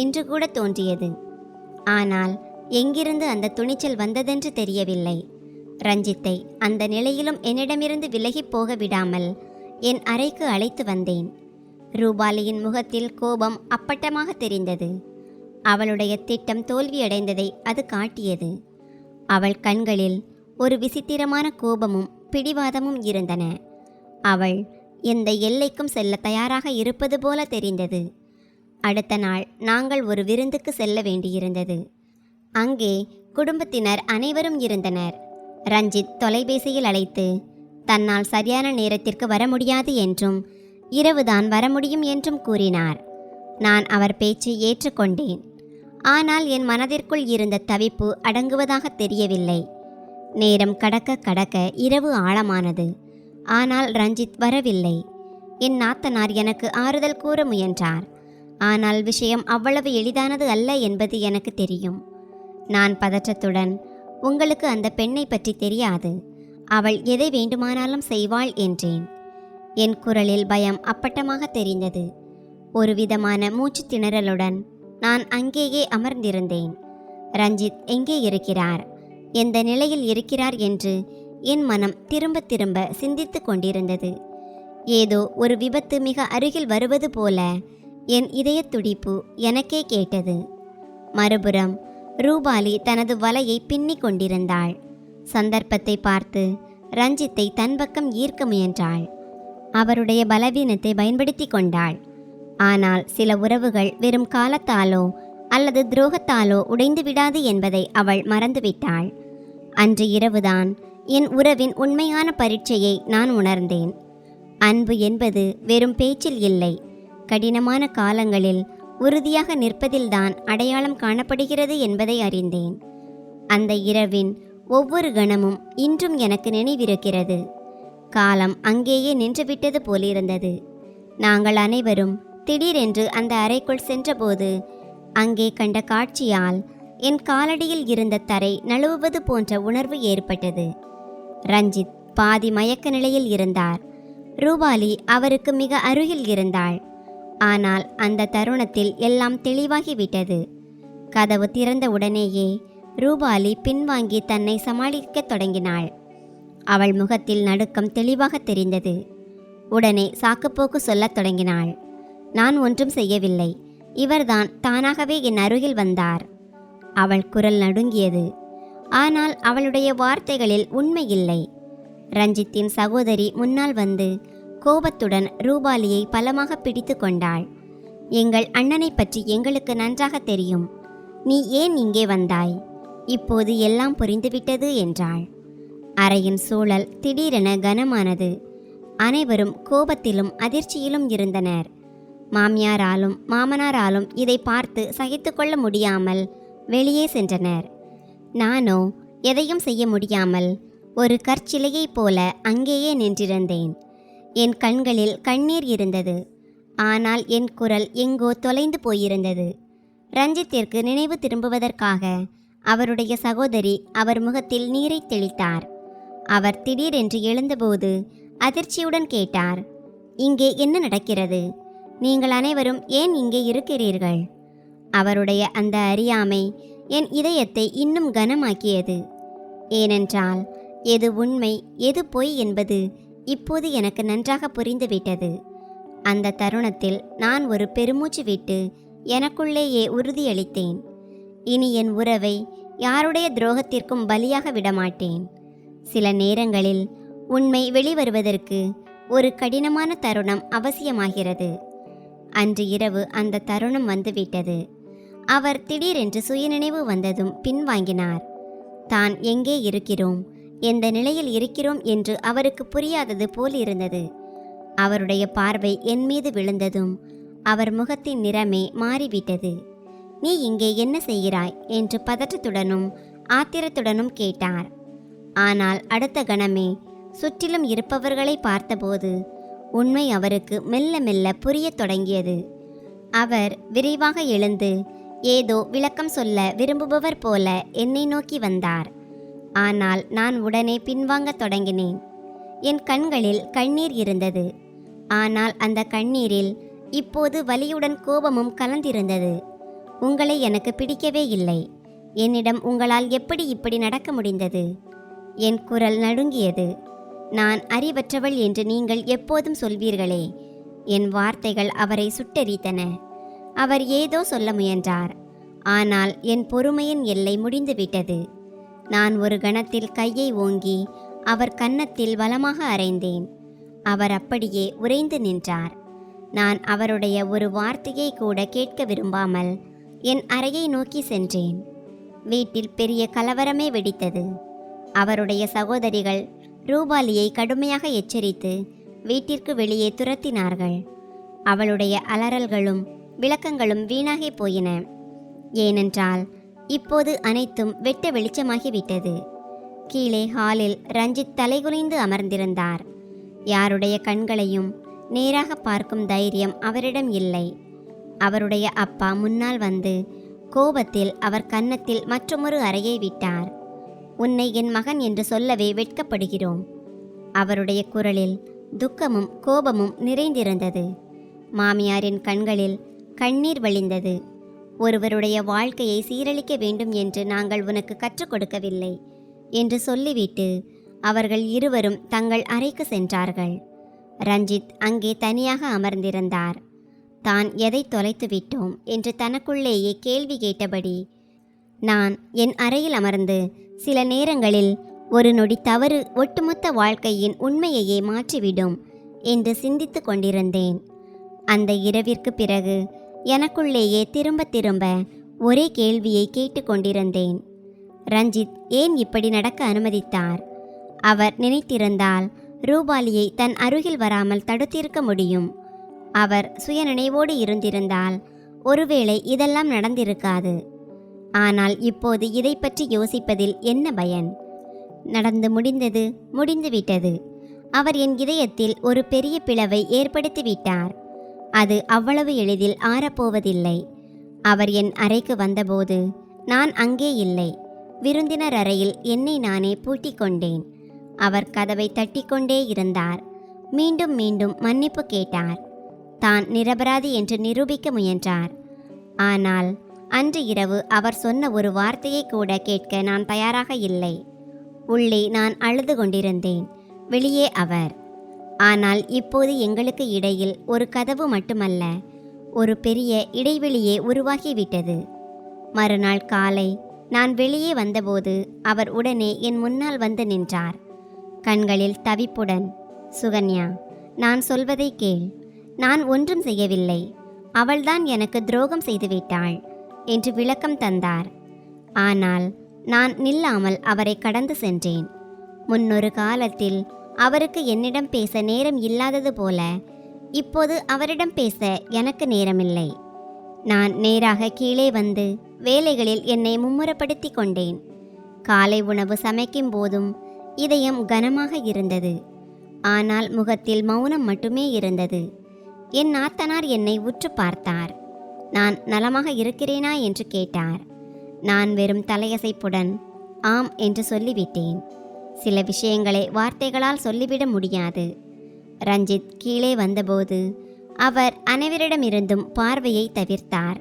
என்று கூட தோன்றியது. ஆனால் எங்கிருந்து அந்த துணிச்சல் வந்ததென்று தெரியவில்லை. ரஞ்சித்தை அந்த நிலையிலும் என்னிடமிருந்து விலகி போக விடாமல் என் அறைக்கு அழைத்து வந்தேன். ரூபாலியின் முகத்தில் கோபம் அப்பட்டமாக தெரிந்தது. அவளுடைய திட்டம் தோல்வியடைந்ததை அது காட்டியது. அவள் கண்களில் ஒரு விசித்திரமான கோபமும் பிடிவாதமும் இருந்தன. அவள் எந்த எல்லைக்கும் செல்ல தயாராக இருப்பது போல தெரிந்தது. அடுத்த நாள் நாங்கள் ஒரு விருந்துக்கு செல்ல வேண்டியிருந்தது. அங்கே குடும்பத்தினர் அனைவரும் இருந்தனர். ரஞ்சித் தொலைபேசியில் அழைத்து தன்னால் சரியான நேரத்திற்கு வர முடியாது என்றும் இரவுதான் வர முடியும் என்றும் கூறினார். நான் அவர் பேச்சை ஏற்றுக்கொண்டேன். ஆனால் என் மனதிற்குள் இருந்த தவிப்பு அடங்குவதாக தெரியவில்லை. நேரம் கடக்க கடக்க இரவு ஆழமானது. ஆனால் ரஞ்சித் வரவில்லை. என் நாத்தனார் எனக்கு ஆறுதல் கூற முயன்றார். ஆனால் விஷயம் அவ்வளவு எளிதானது அல்ல என்பது எனக்கு தெரியும். நான் பதற்றத்துடன், உங்களுக்கு அந்த பெண்ணை பற்றி தெரியாது, அவள் எதை வேண்டுமானாலும் செய்வாள் என்றேன். என் குரலில் பயம் அப்பட்டமாக தெரிந்தது. ஒரு விதமான மூச்சு திணறலுடன் நான் அங்கேயே அமர்ந்திருந்தேன். ரஞ்சித் எங்கே இருக்கிறார், எந்த நிலையில் இருக்கிறார் என்று என் மனம் திரும்ப திரும்ப சிந்தித்து கொண்டிருந்தது. ஏதோ ஒரு விபத்து மிக அருகில் வருவது போல என் இதயத் துடிப்பு எனக்கே கேட்டது. மறுபுறம் ரூபாலி தனது வலையை பின்னிக் கொண்டிருந்தாள். சந்தர்ப்பத்தை பார்த்து ரஞ்சித்தை தன் பக்கம் ஈர்க்க முயன்றாள். அவருடைய பலவீனத்தை பயன்படுத்தி கொண்டாள். ஆனால் சில உறவுகள் வெறும் காலத்தாலோ அல்லது துரோகத்தாலோ உடைந்து விடாது என்பதை அவள் மறந்துவிட்டாள். அன்று இரவுதான் என் உறவின் உண்மையான பரீட்சையை நான் உணர்ந்தேன். அன்பு என்பது வெறும் பேச்சில் இல்லை, கடினமான காலங்களில் உறுதியாக நிற்பதில்தான் அடையாளம் காணப்படுகிறது என்பதை அறிந்தேன். அந்த இரவின் ஒவ்வொரு கணமும் இன்றும் எனக்கு நினைவிருக்கிறது. காலம் அங்கேயே நின்றுவிட்டது போலிருந்தது. நாங்கள் அனைவரும் திடீரென்று அந்த அறைக்குள் சென்றபோது அங்கே கண்ட காட்சியால் என் காலடியில் இருந்த தரை நழுவுவது போன்ற உணர்வு ஏற்பட்டது. ரஞ்சித் பாதி மயக்க நிலையில் இருந்தார். ரூபாலி அவருக்கு மிக அருகில் இருந்தாள். ஆனால் அந்த தருணத்தில் எல்லாம் தெளிவாகிவிட்டது. கதவு திறந்த உடனேயே ரூபாலி பின்வாங்கி தன்னை சமாளிக்கத் தொடங்கினாள். அவள் முகத்தில் நடுக்கம் தெளிவாக தெரிந்தது. உடனே சாக்குப்போக்கு சொல்லத் தொடங்கினாள். நான் ஒன்றும் செய்யவில்லை, இவர்தான் தானாகவே என் அருகில் வந்தார். அவள் குரல் நடுங்கியது. ஆனால் அவளுடைய வார்த்தைகளில் உண்மை இல்லை. ரஞ்சித்தின் சகோதரி முன்னால் வந்து கோபத்துடன் ரூபாலியை பலமாக பிடித்து கொண்டாள். எங்கள் அண்ணனை பற்றி எங்களுக்கு நன்றாக தெரியும். நீ ஏன் இங்கே வந்தாய்? இப்போது எல்லாம் புரிந்துவிட்டது என்றாள். அறையின் சூழல் திடீரென கனமானது. அனைவரும் கோபத்திலும் அதிர்ச்சியிலும் இருந்தனர். மாமியாராலும் மாமனாராலும் இதை பார்த்து சகித்து கொள்ள முடியாமல் வெளியே சென்றனர். நானோ எதையும் செய்ய முடியாமல் ஒரு கற்சிலையைப் போல அங்கேயே நின்றிருந்தேன். என் கண்களில் கண்ணீர் இருந்தது. ஆனால் என் குரல் எங்கோ தொலைந்து போயிருந்தது. ரஞ்சித்திற்கு நினைவு திரும்புவதற்காக அவருடைய சகோதரி அவர் முகத்தில் நீரை தெளித்தார். அவர் திடீரென்று எழுந்தபோது அதிர்ச்சியுடன் கேட்டார், இங்கே என்ன நடக்கிறது? நீங்கள் அனைவரும் ஏன் இங்கே இருக்கிறீர்கள்? அவருடைய அந்த அறியாமை என் இதயத்தை இன்னும் கனமாக்கியது. ஏனென்றால் எது உண்மை எது பொய் என்பது இப்போது எனக்கு நன்றாக புரிந்துவிட்டது. அந்த தருணத்தில் நான் ஒரு பெருமூச்சு விட்டு எனக்குள்ளேயே உறுதியளித்தேன், இனி என் உறவை யாருடைய துரோகத்திற்கும் பலியாக விடமாட்டேன். சில நேரங்களில் உண்மை வெளிவருவதற்கு ஒரு கடினமான தருணம் அவசியமாகிறது. அன்று இரவு அந்த தருணம் வந்துவிட்டது. அவர் திடீரென்று சுயநினைவு வந்ததும் பின்வாங்கினார். தான் எங்கே இருக்கிறோம், எந்த நிலையில் இருக்கிறோம் என்று அவருக்கு புரியாதது போல் இருந்தது. அவருடைய பார்வை என் மீது விழுந்ததும் அவர் முகத்தின் நிறமே மாறிவிட்டது. நீ இங்கே என்ன செய்கிறாய் என்று பதற்றத்துடனும் ஆத்திரத்துடனும் கேட்டார். ஆனால் அடுத்த கணமே சுற்றிலும் இருப்பவர்களை பார்த்தபோது உண்மை அவருக்கு மெல்ல மெல்ல புரியத் தொடங்கியது. அவர் விரைவாக எழுந்து ஏதோ விளக்கம் சொல்ல விரும்புபவர் போல என்னை நோக்கி வந்தார். ஆனால் நான் உடனே பின்வாங்கத் தொடங்கினேன். என் கண்களில் கண்ணீர் இருந்தது. ஆனால் அந்த கண்ணீரில் இப்போது வலியுடன் கோபமும் கலந்திருந்தது. உங்களை எனக்கு பிடிக்கவே இல்லை. என்னிடம் உங்களால் எப்படி இப்படி நடக்க முடிந்தது? என் குரல் நடுங்கியது. நான் அறிவற்றவள் என்று நீங்கள் எப்போதும் சொல்வீர்களே. என் வார்த்தைகள் அவரை சுட்டெரித்தன. அவர் ஏதோ சொல்ல முயன்றார். ஆனால் என் பொறுமையின் எல்லை முடிந்துவிட்டது. நான் ஒரு கணத்தில் கையை ஓங்கி அவர் கன்னத்தில் பலமாக அறைந்தேன். அவர் அப்படியே உறைந்து நின்றார். நான் அவருடைய ஒரு வார்த்தையை கூட கேட்க விரும்பாமல் என் அறையை நோக்கி சென்றேன். வீட்டில் பெரிய கலவரமே வெடித்தது. அவருடைய சகோதரிகள் ரூபாலியை கடுமையாக எச்சரித்து வீட்டிற்கு வெளியே துரத்தினார்கள். அவளுடைய அலறல்களும் விளக்கங்களும் வீணாகி போயின. ஏனென்றால் இப்போது அனைத்தும் வெட்ட வெளிச்சமாகிவிட்டது. கீழே ஹாலில் ரஞ்சித் தலைகுனிந்து அமர்ந்திருந்தார். யாருடைய கண்களையும் நேராக பார்க்கும் தைரியம் அவரிடம் இல்லை. அவருடைய அப்பா முன்னால் வந்து கோபத்தில் அவர் கன்னத்தில் மற்றொரு அறையை விட்டார். உன்னை என் மகன் என்று சொல்லவே வெட்கப்படுகிறோம். அவருடைய குரலில் துக்கமும் கோபமும் நிறைந்திருந்தது. மாமியாரின் கண்களில் கண்ணீர் வழிந்தது. ஒருவருடைய வாழ்க்கையை சீரழிக்க வேண்டும் என்று நாங்கள் உனக்கு கற்றுக் கொடுக்கவில்லை என்று சொல்லிவிட்டு அவர்கள் இருவரும் தங்கள் அறைக்கு சென்றார்கள். ரஞ்சித் அங்கே தனியாக அமர்ந்திருந்தார். தான் எதை தொலைத்து விட்டோம் என்று தனக்குள்ளேயே கேள்வி கேட்டபடி, நான் என் அறையில் அமர்ந்து சில நேரங்களில் ஒரு நொடி தவறு ஒட்டுமொத்த வாழ்க்கையின் உண்மையையே மாற்றிவிடும் என்று சிந்தித்து கொண்டிருந்தேன். அந்த இரவிற்கு பிறகு எனக்குள்ளேயே திரும்ப திரும்ப ஒரே கேள்வியை கேட்டுக்கொண்டிருந்தேன். ரஞ்சித் ஏன் இப்படி நடக்க அனுமதித்தார்? அவர் நினைத்திருந்தால் ரூபாலியை தன் அருகில் வராமல் தடுத்திருக்க முடியும். அவர் சுயநினைவோடு இருந்திருந்தால் ஒருவேளை இதெல்லாம் நடந்திருக்காது. ஆனால் இப்போது இதை பற்றி யோசிப்பதில் என்ன பயன்? நடந்து முடிந்தது முடிந்துவிட்டது. அவர் என் இதயத்தில் ஒரு பெரிய பிளவை ஏற்படுத்திவிட்டார். அது அவ்வளவு எளிதில் ஆறப்போவதில்லை. அவர் என் அறைக்கு வந்தபோது நான் அங்கே இல்லை. விருந்தினர் அறையில் என்னை நானே பூட்டிக் கொண்டேன். அவர் கதவை தட்டிக்கொண்டே இருந்தார். மீண்டும் மீண்டும் மன்னிப்பு கேட்டார். தான் நிரபராதி என்று நிரூபிக்க முயன்றார். ஆனால் அன்று இரவு அவர் சொன்ன ஒரு வார்த்தையை கூட கேட்க நான் தயாராக இல்லை. உள்ளே நான் அழுது கொண்டிருந்தேன், வெளியே அவர். ஆனால் இப்போது எங்களுக்கு இடையில் ஒரு கதவு மட்டுமல்ல, ஒரு பெரிய இடைவெளியே உருவாகிவிட்டது. மறுநாள் காலை நான் வெளியே வந்தபோது அவர் உடனே என் முன்னால் வந்து நின்றார். கண்களில் தவிப்புடன், சுகன்யா, நான் சொல்வதை கேள். நான் ஒன்றும் செய்யவில்லை. அவள்தான் எனக்கு துரோகம் செய்துவிட்டாள் என்று விளக்கம் தந்தார். ஆனால் நான் நில்லாமல் அவரை கடந்து சென்றேன். முன்னொரு காலத்தில் அவருக்கு என்னிடம் பேச நேரம் இல்லாதது போல இப்போது அவரிடம் பேச எனக்கு நேரமில்லை. நான் நேராக கீழே வந்து வேலைகளில் என்னை மும்முரப்படுத்தி கொண்டேன். காலை உணவு சமைக்கும் போதும் இதயம் கனமாக இருந்தது. ஆனால் முகத்தில் மௌனம் மட்டுமே இருந்தது. என் நாத்தனார் என்னை உற்று பார்த்தார். நான் நலமாக இருக்கிறேனா என்று கேட்டார். நான் வெறும் தலையசைப்புடன் ஆம் என்று சொல்லிவிட்டேன். சில விஷயங்களை வார்த்தைகளால் சொல்லிவிட முடியாது. ரஞ்சித் கீழே வந்தபோது அவர் அனைவரிடமிருந்தும் பார்வையை தவிர்த்தார்.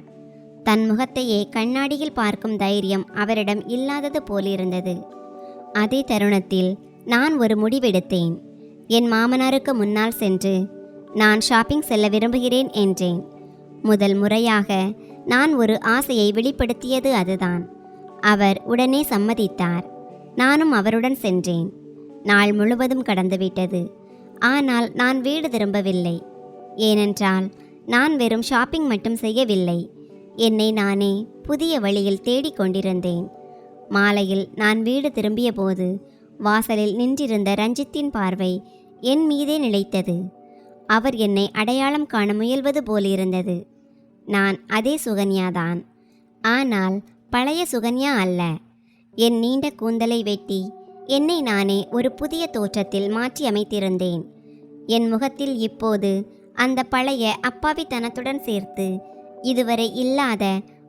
தன் முகத்தையே கண்ணாடியில் பார்க்கும் தைரியம் அவரிடம் இல்லாதது போலிருந்தது. அதே தருணத்தில் நான் ஒரு முடிவெடுத்தேன். என் மாமனாருக்கு முன்னால் சென்று நான் ஷாப்பிங் செல்ல விரும்புகிறேன் என்றேன். முதல் முறையாக நான் ஒரு ஆசையை வெளிப்படுத்தியது அதுதான். அவர் உடனே சம்மதித்தார். நானும் அவருடன் சென்றேன். நாள் முழுவதும் கடந்துவிட்டது. ஆனால் நான் வீடு திரும்பவில்லை. ஏனென்றால் நான் வெறும் ஷாப்பிங் மட்டும் செய்யவில்லை. என்னை நானே புதிய வழியில் தேடிக்கொண்டிருந்தேன். மாலையில் நான் வீடு திரும்பிய போது வாசலில் நின்றிருந்த ரஞ்சித்தின் பார்வை என் மீதே நிலைத்தது. அவர் என்னை அடையாளம் காண முயல்வது போலிருந்தது. நான் அதே சுகன்யாதான். ஆனால் பழைய சுகன்யா அல்ல. என் நீண்ட கூந்தலை வெட்டி என்னை நானே ஒரு புதிய தோற்றத்தில் மாற்றி அமைத்திருந்தேன். என் முகத்தில் இப்போது அந்த பழைய அப்பாவித்தனத்துடன் சேர்த்து இதுவரை இல்லாத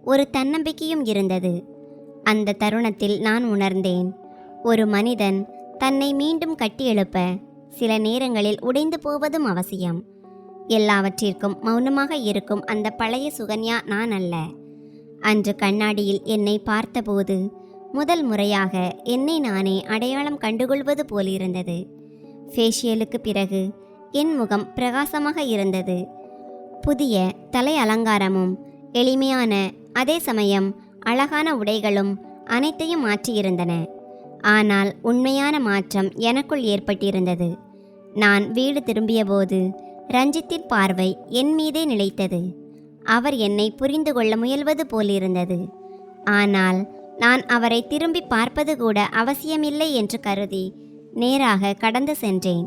ஒரு தன்னம்பிக்கையும் இருந்தது. அந்த தருணத்தில் நான் உணர்ந்தேன், ஒரு மனிதன் தன்னை மீண்டும் கட்டியெழுப்ப சில நேரங்களில் உடைந்து போவதும் அவசியம். எல்லாவற்றிற்கும் மௌனமாக இருக்கும் அந்த பழைய சுகன்யா நான் அல்ல. அன்று கண்ணாடியில் என்னை பார்த்தபோது முதல் முறையாக என்னை நானே அடையாளம் கண்டுகொள்வது போலிருந்தது. ஃபேஷியலுக்கு பிறகு என் முகம் பிரகாசமாக இருந்தது. புதிய தலை அலங்காரமும் எளிமையான அதே சமயம் அழகான உடைகளும் அனைத்தையும் மாற்றியிருந்தன. ஆனால் உண்மையான மாற்றம் எனக்குள் ஏற்பட்டிருந்தது. நான் வீடு திரும்பியபோது ரஞ்சித்தின் பார்வை என் மீதே நிலைத்தது. அவர் என்னை புரிந்து கொள்ள முயல்வது போலிருந்தது. ஆனால் நான் அவரை திரும்பி பார்ப்பது கூட அவசியமில்லை என்று கருதி நேராக கடந்து சென்றேன்.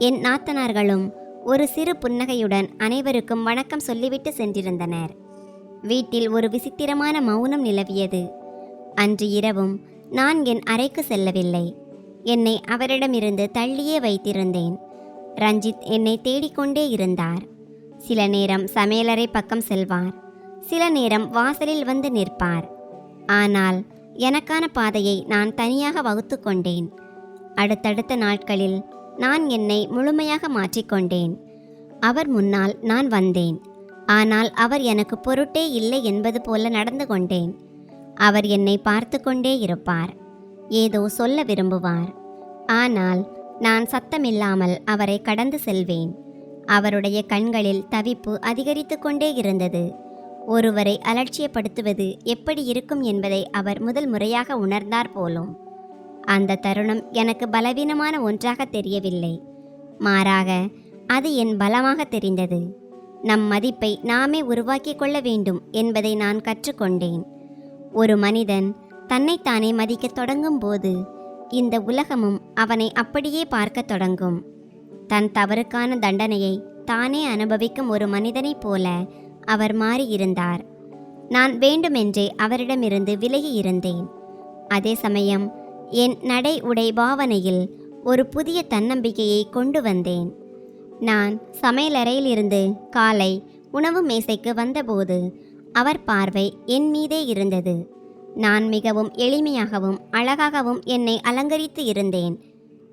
என் நாத்தனார்களும் ஒரு சிறு புன்னகையுடன் அனைவருக்கும் வணக்கம் சொல்லிவிட்டு சென்றிருந்தனர். வீட்டில் ஒரு விசித்திரமான மௌனம் நிலவியது. அன்று இரவும் நான் என் அறைக்கு செல்லவில்லை. என்னை அவரிடமிருந்து தள்ளியே வைத்திருந்தேன். ரஞ்சித் என்னை தேடிக்கொண்டே இருந்தார். சில நேரம் சமையலறை பக்கம் செல்வார், சில நேரம் வாசலில் வந்து நிற்பார். ஆனால் எனக்கான பாதையை நான் தனியாக வகுத்து கொண்டேன். அடுத்தடுத்த நாட்களில் நான் என்னை முழுமையாக மாற்றிக்கொண்டேன். அவர் முன்னால் நான் வந்தேன். ஆனால் அவர் எனக்கு பொருட்டே இல்லை என்பது போல நடந்து கொண்டேன். அவர் என்னை பார்த்து கொண்டே இருப்பார், ஏதோ சொல்ல விரும்புவார். ஆனால் நான் சத்தமில்லாமல் அவரை கடந்து செல்வேன். அவருடைய கண்களில் தவிப்பு அதிகரித்து கொண்டே இருந்தது. ஒருவரை அலட்சியப்படுத்துவது எப்படி இருக்கும் என்பதை அவர் முதல் முறையாக உணர்ந்தார் போலும். அந்த தருணம் எனக்கு பலவீனமான ஒன்றாக தெரியவில்லை. மாறாக அது என் பலமாக தெரிந்தது. நம் மதிப்பை நாமே உருவாக்கி கொள்ள வேண்டும் என்பதை நான் கற்றுக்கொண்டேன். ஒரு மனிதன் தன்னைத்தானே மதிக்கத் தொடங்கும் போது இந்த உலகமும் அவனை அப்படியே பார்க்கத் தொடங்கும். தன் தவறுக்கான தண்டனையை தானே அனுபவிக்கும் ஒரு மனிதனைப் போல அவர் மாறியிருந்தார். நான் வேண்டுமென்றே அவரிடமிருந்து விலகி இருந்தேன். அதே சமயம் என் நடை உடை பாவனையில் ஒரு புதிய தன்னம்பிக்கையை கொண்டு வந்தேன். நான் சமையலறையிலிருந்து காலை உணவு மேசைக்கு வந்தபோது அவர் பார்வை என் மீதே இருந்தது. நான் மிகவும் எளிமையாகவும் அழகாகவும் என்னை அலங்கரித்து இருந்தேன்.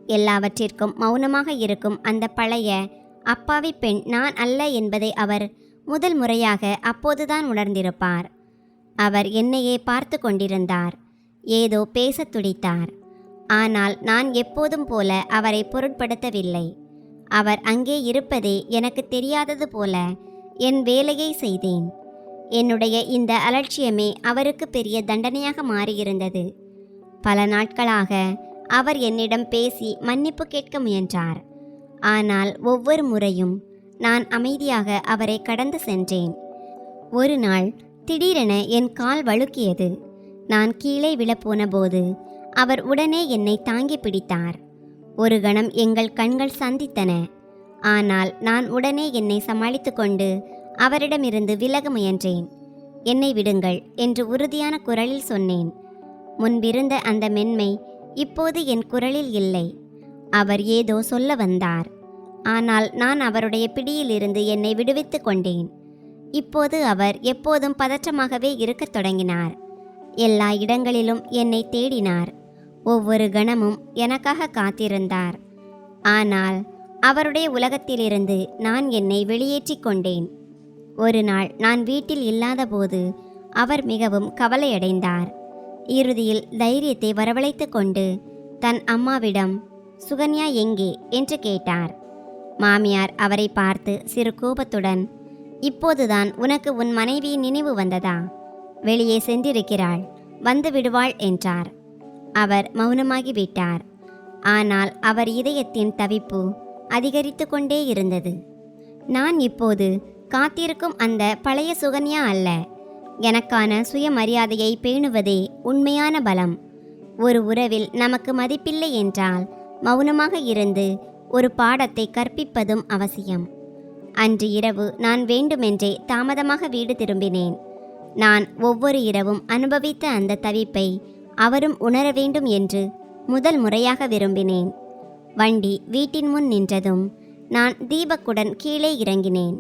எல்லாவற்றிற்கும் மௌனமாக இருக்கும் அந்த பழைய அப்பாவி பெண் நான் அல்ல என்பதை அவர் முதல் முறையாக அப்போதுதான் உணர்ந்திருப்பார். அவர் என்னையே பார்த்து கொண்டிருந்தார். ஏதோ பேசத் துடித்தார். ஆனால் நான் எப்போதும் போல அவரை பொருட்படுத்தவில்லை. அவர் அங்கே இருப்பதே எனக்கு தெரியாதது போல என் வேலையை செய்தேன். என்னுடைய இந்த அலட்சியமே அவருக்கு பெரிய தண்டனையாக மாறியிருந்தது. பல நாட்களாக அவர் என்னிடம் பேசி மன்னிப்பு கேட்க முயன்றார். ஆனால் ஒவ்வொரு முறையும் நான் அமைதியாக அவரை கடந்து சென்றேன். ஒரு நாள் திடீரென என் கால் வழுக்கியது. நான் கீழே விழப்போன போது அவர் உடனே என்னை தாங்கி பிடித்தார். ஒரு கணம் எங்கள் கண்கள் சந்தித்தன. ஆனால் நான் உடனே என்னை சமாளித்து கொண்டு அவரிடமிருந்து விலக முயன்றேன். என்னை விடுங்கள் என்று உறுதியான குரலில் சொன்னேன். முன்பிருந்த அந்த மென்மை இப்போது என் குரலில் இல்லை. அவர் ஏதோ சொல்ல வந்தார். ஆனால் நான் அவருடைய பிடியிலிருந்து என்னை விடுவித்து கொண்டேன். இப்போது அவர் எப்போதும் பதற்றமாகவே இருக்கத் தொடங்கினார். எல்லா இடங்களிலும் என்னை தேடினார். ஒவ்வொரு கணமும் எனக்காக காத்திருந்தார். ஆனால் அவருடைய உலகத்திலிருந்து நான் என்னை வெளியேற்றிக் கொண்டேன். ஒரு நாள் நான் வீட்டில் இல்லாதபோது அவர் மிகவும் கவலையடைந்தார். இறுதியில் தைரியத்தை வரவழைத்து கொண்டு தன் அம்மாவிடம் சுகன்யா எங்கே என்று கேட்டார். மாமியார் அவரை பார்த்து சிறு கோபத்துடன், இப்போதுதான் உனக்கு உன் மனைவியின் நினைவு வந்ததா? வெளியே சென்றிருக்கிறாள், வந்து விடுவாள் என்றார். அவர் மௌனமாகிவிட்டார். ஆனால் அவர் இதயத்தின் தவிப்பு அதிகரித்து கொண்டே இருந்தது. நான் இப்போது காத்திருக்கும் அந்த பழைய சுகன்யா அல்ல. எனக்கான சுயமரியாதையை பேணுவதே உண்மையான பலம். ஒரு உறவில் நமக்கு மதிப்பில்லை என்றால் மௌனமாக இருந்து ஒரு பாடத்தை கற்பிப்பதும் அவசியம். அன்று இரவு நான் வேண்டுமென்றே தாமதமாக வீடு திரும்பினேன். நான் ஒவ்வொரு இரவும் அனுபவித்த அந்த தவிப்பை அவரும் உணர வேண்டும் என்று முதல் முறையாக விரும்பினேன். வண்டி வீட்டின் முன் நின்றதும் நான் தீபக்குடன் கீழே இறங்கினேன்.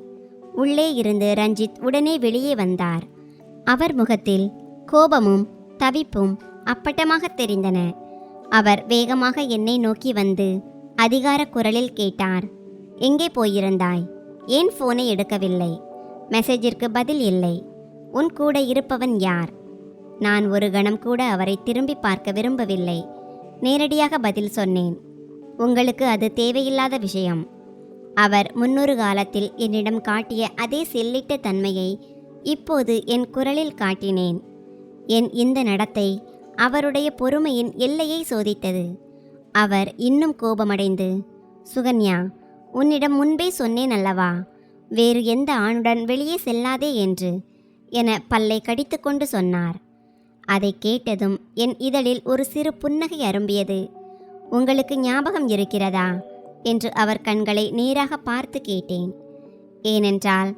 உள்ளே இருந்து ரஞ்சித் உடனே வெளியே வந்தார். அவர் முகத்தில் கோபமும் தவிப்பும் அப்பட்டமாக தெரிந்தன. அவர் வேகமாக என்னை நோக்கி வந்து அதிகார குரலில் கேட்டார், எங்கே போயிருந்தாய்? ஏன் போனை எடுக்கவில்லை? மெசேஜிற்கு பதில் இல்லை. உன் கூட இருப்பவன் யார்? நான் ஒரு கணம் கூட அவரை திரும்பி பார்க்க விரும்பவில்லை. நேரடியாக பதில் சொன்னேன், உங்களுக்கு அது தேவையில்லாத விஷயம். அவர் முன்னொரு காலத்தில் என்னிடம் காட்டிய அதே செல்லிட்ட தன்மையை இப்போது என் குரலில் காட்டினேன். என் இந்த நடத்தை அவருடைய பொறுமையின் எல்லையை சோதித்தது. அவர் இன்னும் கோபமடைந்து, சுகன்யா, உன்னிடம் முன்பே சொன்னேன் அல்லவா, வேறு எந்த ஆணுடன் வெளியே செல்லாதே என்று என பல்லை கடித்து கொண்டு சொன்னார். அதை கேட்டதும் என் இதழில் ஒரு சிறு புன்னகை அரும்பியது. உங்களுக்கு ஞாபகம் இருக்கிறதா என்று அவர் கண்களை நேராக பார்த்து கேட்டேன். ஏனென்றால்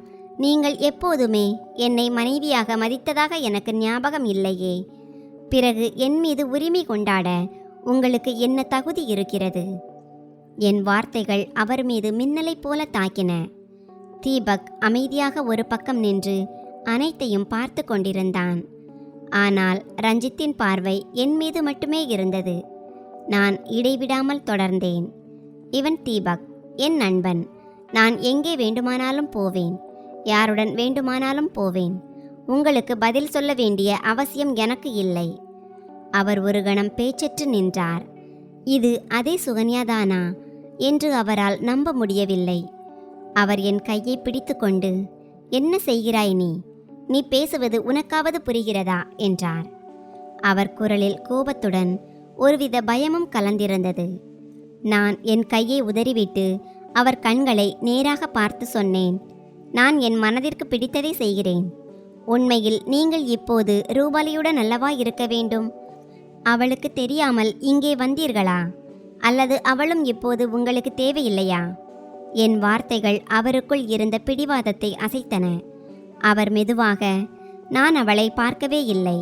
நீங்கள் எப்போதுமே என்னை மனைவியாக மதித்ததாக எனக்கு ஞாபகம் இல்லையே. பிறகு என் மீது உரிமை கொண்டாட உங்களுக்கு என்ன தகுதி இருக்கிறது? என் வார்த்தைகள் அவர் மீது மின்னலைப் போல தாக்கின. தீபக் அமைதியாக ஒரு பக்கம் நின்று அனைத்தையும் பார்த்து கொண்டிருந்தான். ஆனால் ரஞ்சித்தின் பார்வை என் மீது மட்டுமே இருந்தது. நான் இடைவிடாமல் தொடர்ந்தேன், இவன் தீபக், என் நண்பன். நான் எங்கே வேண்டுமானாலும் போவேன், யாருடன் வேண்டுமானாலும் போவேன். உங்களுக்கு பதில் சொல்ல வேண்டிய அவசியம் எனக்கு இல்லை. அவர் ஒரு கணம் பேச்சற்று நின்றார். இது அதே சுகன்யாதானா என்று அவரால் நம்ப முடியவில்லை. அவர் என் கையை பிடித்து கொண்டு, "என்ன செய்கிறாய் நீ? நீ பேசுவது உனக்காவது புரிகிறதா?" என்றார். அவர் குரலில் கோபத்துடன் ஒருவித பயமும் கலந்திருந்தது. நான் என் கையை உதறிவிட்டு அவர் கண்களை நேராக பார்த்து சொன்னேன், "நான் என் மனதிற்கு பிடித்ததை செய்கிறேன். உண்மையில் நீங்கள் இப்போது ரூபாலியுடன் அல்லவா இருக்க வேண்டும்? அவளுக்கு தெரியாமல் இங்கே வந்தீர்களா? அல்லது அவளும் இப்போது உங்களுக்கு தேவையில்லையா?" என் வார்த்தைகள் அவருக்குள் இருந்த பிடிவாதத்தை அசைத்தன. அவர் மெதுவாக, "நான் அவளை பார்க்கவே இல்லை.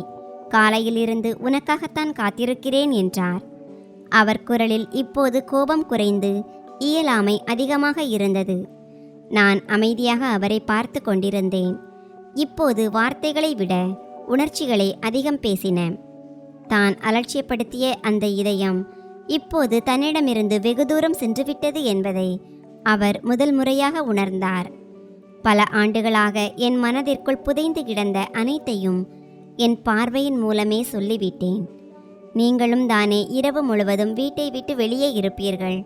காலையிலிருந்து உனக்காகத்தான் காத்திருக்கிறேன்" என்றார். அவர் குரலில் இப்போது கோபம் குறைந்து இயலாமை அதிகமாக இருந்தது. நான் அமைதியாக அவரை பார்த்து கொண்டிருந்தேன். இப்போது வார்த்தைகளை விட உணர்ச்சிகளை அதிகம் பேசின. தான் அலட்சியப்படுத்திய அந்த இதயம் இப்போது தன்னிடமிருந்து வெகு தூரம் சென்றுவிட்டது என்பதை அவர் முதல் முறையாக உணர்ந்தார். பல ஆண்டுகளாக என் மனதிற்குள் புதைந்து கிடந்த அனைத்தையும் என் பார்வையின் மூலமே சொல்லிவிட்டேன். நீங்களும் தானே இரவு முழுவதும் வீட்டை விட்டு வெளியே இருப்பீர்கள்.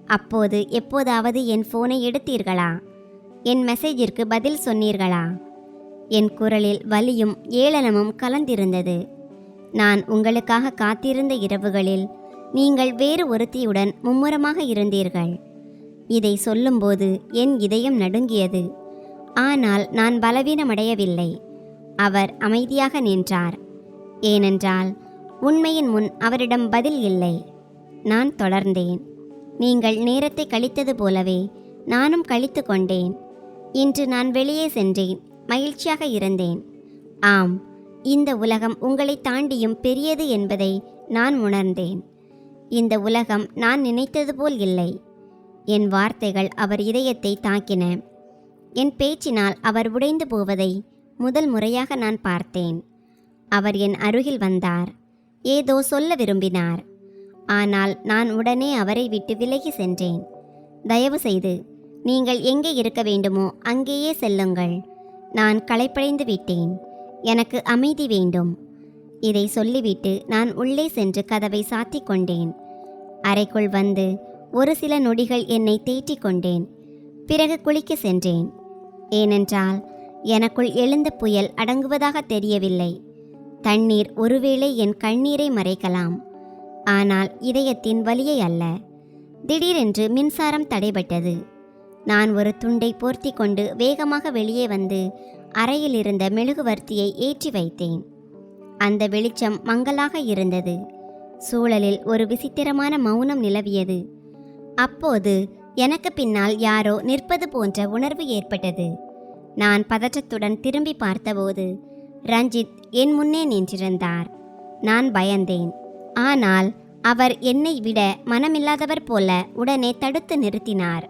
அப்போது எப்போதாவது என் ஃபோனை எடுத்தீர்களா? என் மெசேஜிற்கு பதில் சொன்னீர்களா? என் குரலில் வலியும் ஏளனமும் கலந்திருந்தது. நான் உங்களுக்காக காத்திருந்த இரவுகளில் நீங்கள் வேறு ஒருத்தியுடன் மும்முரமாக இருந்தீர்கள். இதை சொல்லும்போது என் இதயம் நடுங்கியது. ஆனால் நான் பலவீனமடையவில்லை. அவர் அமைதியாக நின்றார். ஏனென்றால் உண்மையின் முன் அவரிடம் பதில் இல்லை. நான் தொடர்ந்தேன். நீங்கள் நேரத்தை கழித்தது போலவே நானும் கழித்து கொண்டேன். இன்று நான் வெளியே சென்றேன். மகிழ்ச்சியாக இருந்தேன். ஆம், இந்த உலகம் உங்களை தாண்டியும் பெரியது என்பதை நான் உணர்ந்தேன். இந்த உலகம் நான் நினைத்தது போல் இல்லை. என் வார்த்தைகள் அவர் இதயத்தை தாக்கின. என் பேச்சினால் அவர் உடைந்து போவதை முதல் முறையாக நான் பார்த்தேன். அவர் என் அருகில் வந்தார். ஏதோ சொல்ல விரும்பினார். ஆனால் நான் உடனே அவரை விட்டு விலகி சென்றேன். "தயவு செய்து நீங்கள் எங்கே இருக்க வேண்டுமோ அங்கேயே செல்லுங்கள். நான் களைப்படைந்து விட்டேன். எனக்கு அமைதி வேண்டும்." இதை சொல்லிவிட்டு நான் உள்ளே சென்று கதவை சாத்திக் கொண்டேன். அறைக்குள் வந்து ஒரு சில நொடிகள் என்னை தேற்றிக் கொண்டேன். பிறகு குளிக்க சென்றேன். ஏனென்றால் எனக்குள் எழுந்த புயல் அடங்குவதாக தெரியவில்லை. தண்ணீர் ஒருவேளை என் கண்ணீரை மறைக்கலாம், ஆனால் இதயத்தின் வலியை அல்ல. திடீரென்று மின்சாரம் தடைபட்டது. நான் ஒரு துண்டை போர்த்தி கொண்டு வேகமாக வெளியே வந்து அறையில் இருந்த மெழுகுவர்த்தியை ஏற்றி வைத்தேன். அந்த வெளிச்சம் மங்கலாக இருந்தது. சூழலில் ஒரு விசித்திரமான மௌனம் நிலவியது. அப்போது எனக்கு பின்னால் யாரோ நிற்பது போன்ற உணர்வு ஏற்பட்டது. நான் பதற்றத்துடன் திரும்பி பார்த்தபோது ரஞ்சித் என் முன்னே நின்றிருந்தார். நான் பயந்தேன். ஆனால் அவர் என்னை விட மனமில்லாதவர் போல உடனே தடுத்து நிறுத்தினார்.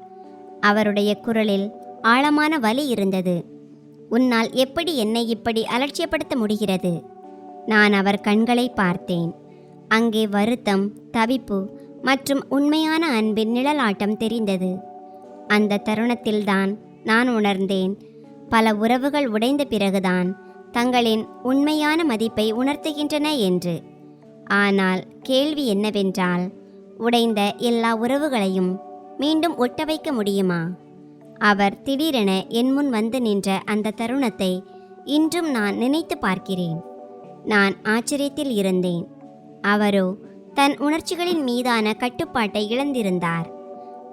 அவருடைய குரலில் ஆழமான வலி இருந்தது. "உன்னால் எப்படி என்னை இப்படி அலட்சியப்படுத்த முடிகிறது?" நான் அவர் கண்களை பார்த்தேன். அங்கே வருத்தம், தவிப்பு மற்றும் உண்மையான அன்பின் நிழலாட்டம் தெரிந்தது. அந்த தருணத்தில்தான் நான் உணர்ந்தேன், பல உறவுகள் உடைந்த பிறகுதான் தங்களின் உண்மையான மதிப்பை உணர்த்துகின்றன என்று. ஆனால் கேள்வி என்னவென்றால், உடைந்த எல்லா உறவுகளையும் மீண்டும் ஒட்ட வைக்க முடியுமா? அவர் திடீரென என் முன் வந்து நின்ற அந்த தருணத்தை இன்றும் நான் நினைத்து பார்க்கிறேன். நான் ஆச்சரியத்தில் இருந்தேன். அவரோ தன் உணர்ச்சிகளின் மீதான கட்டுப்பாட்டை இழந்திருந்தார்.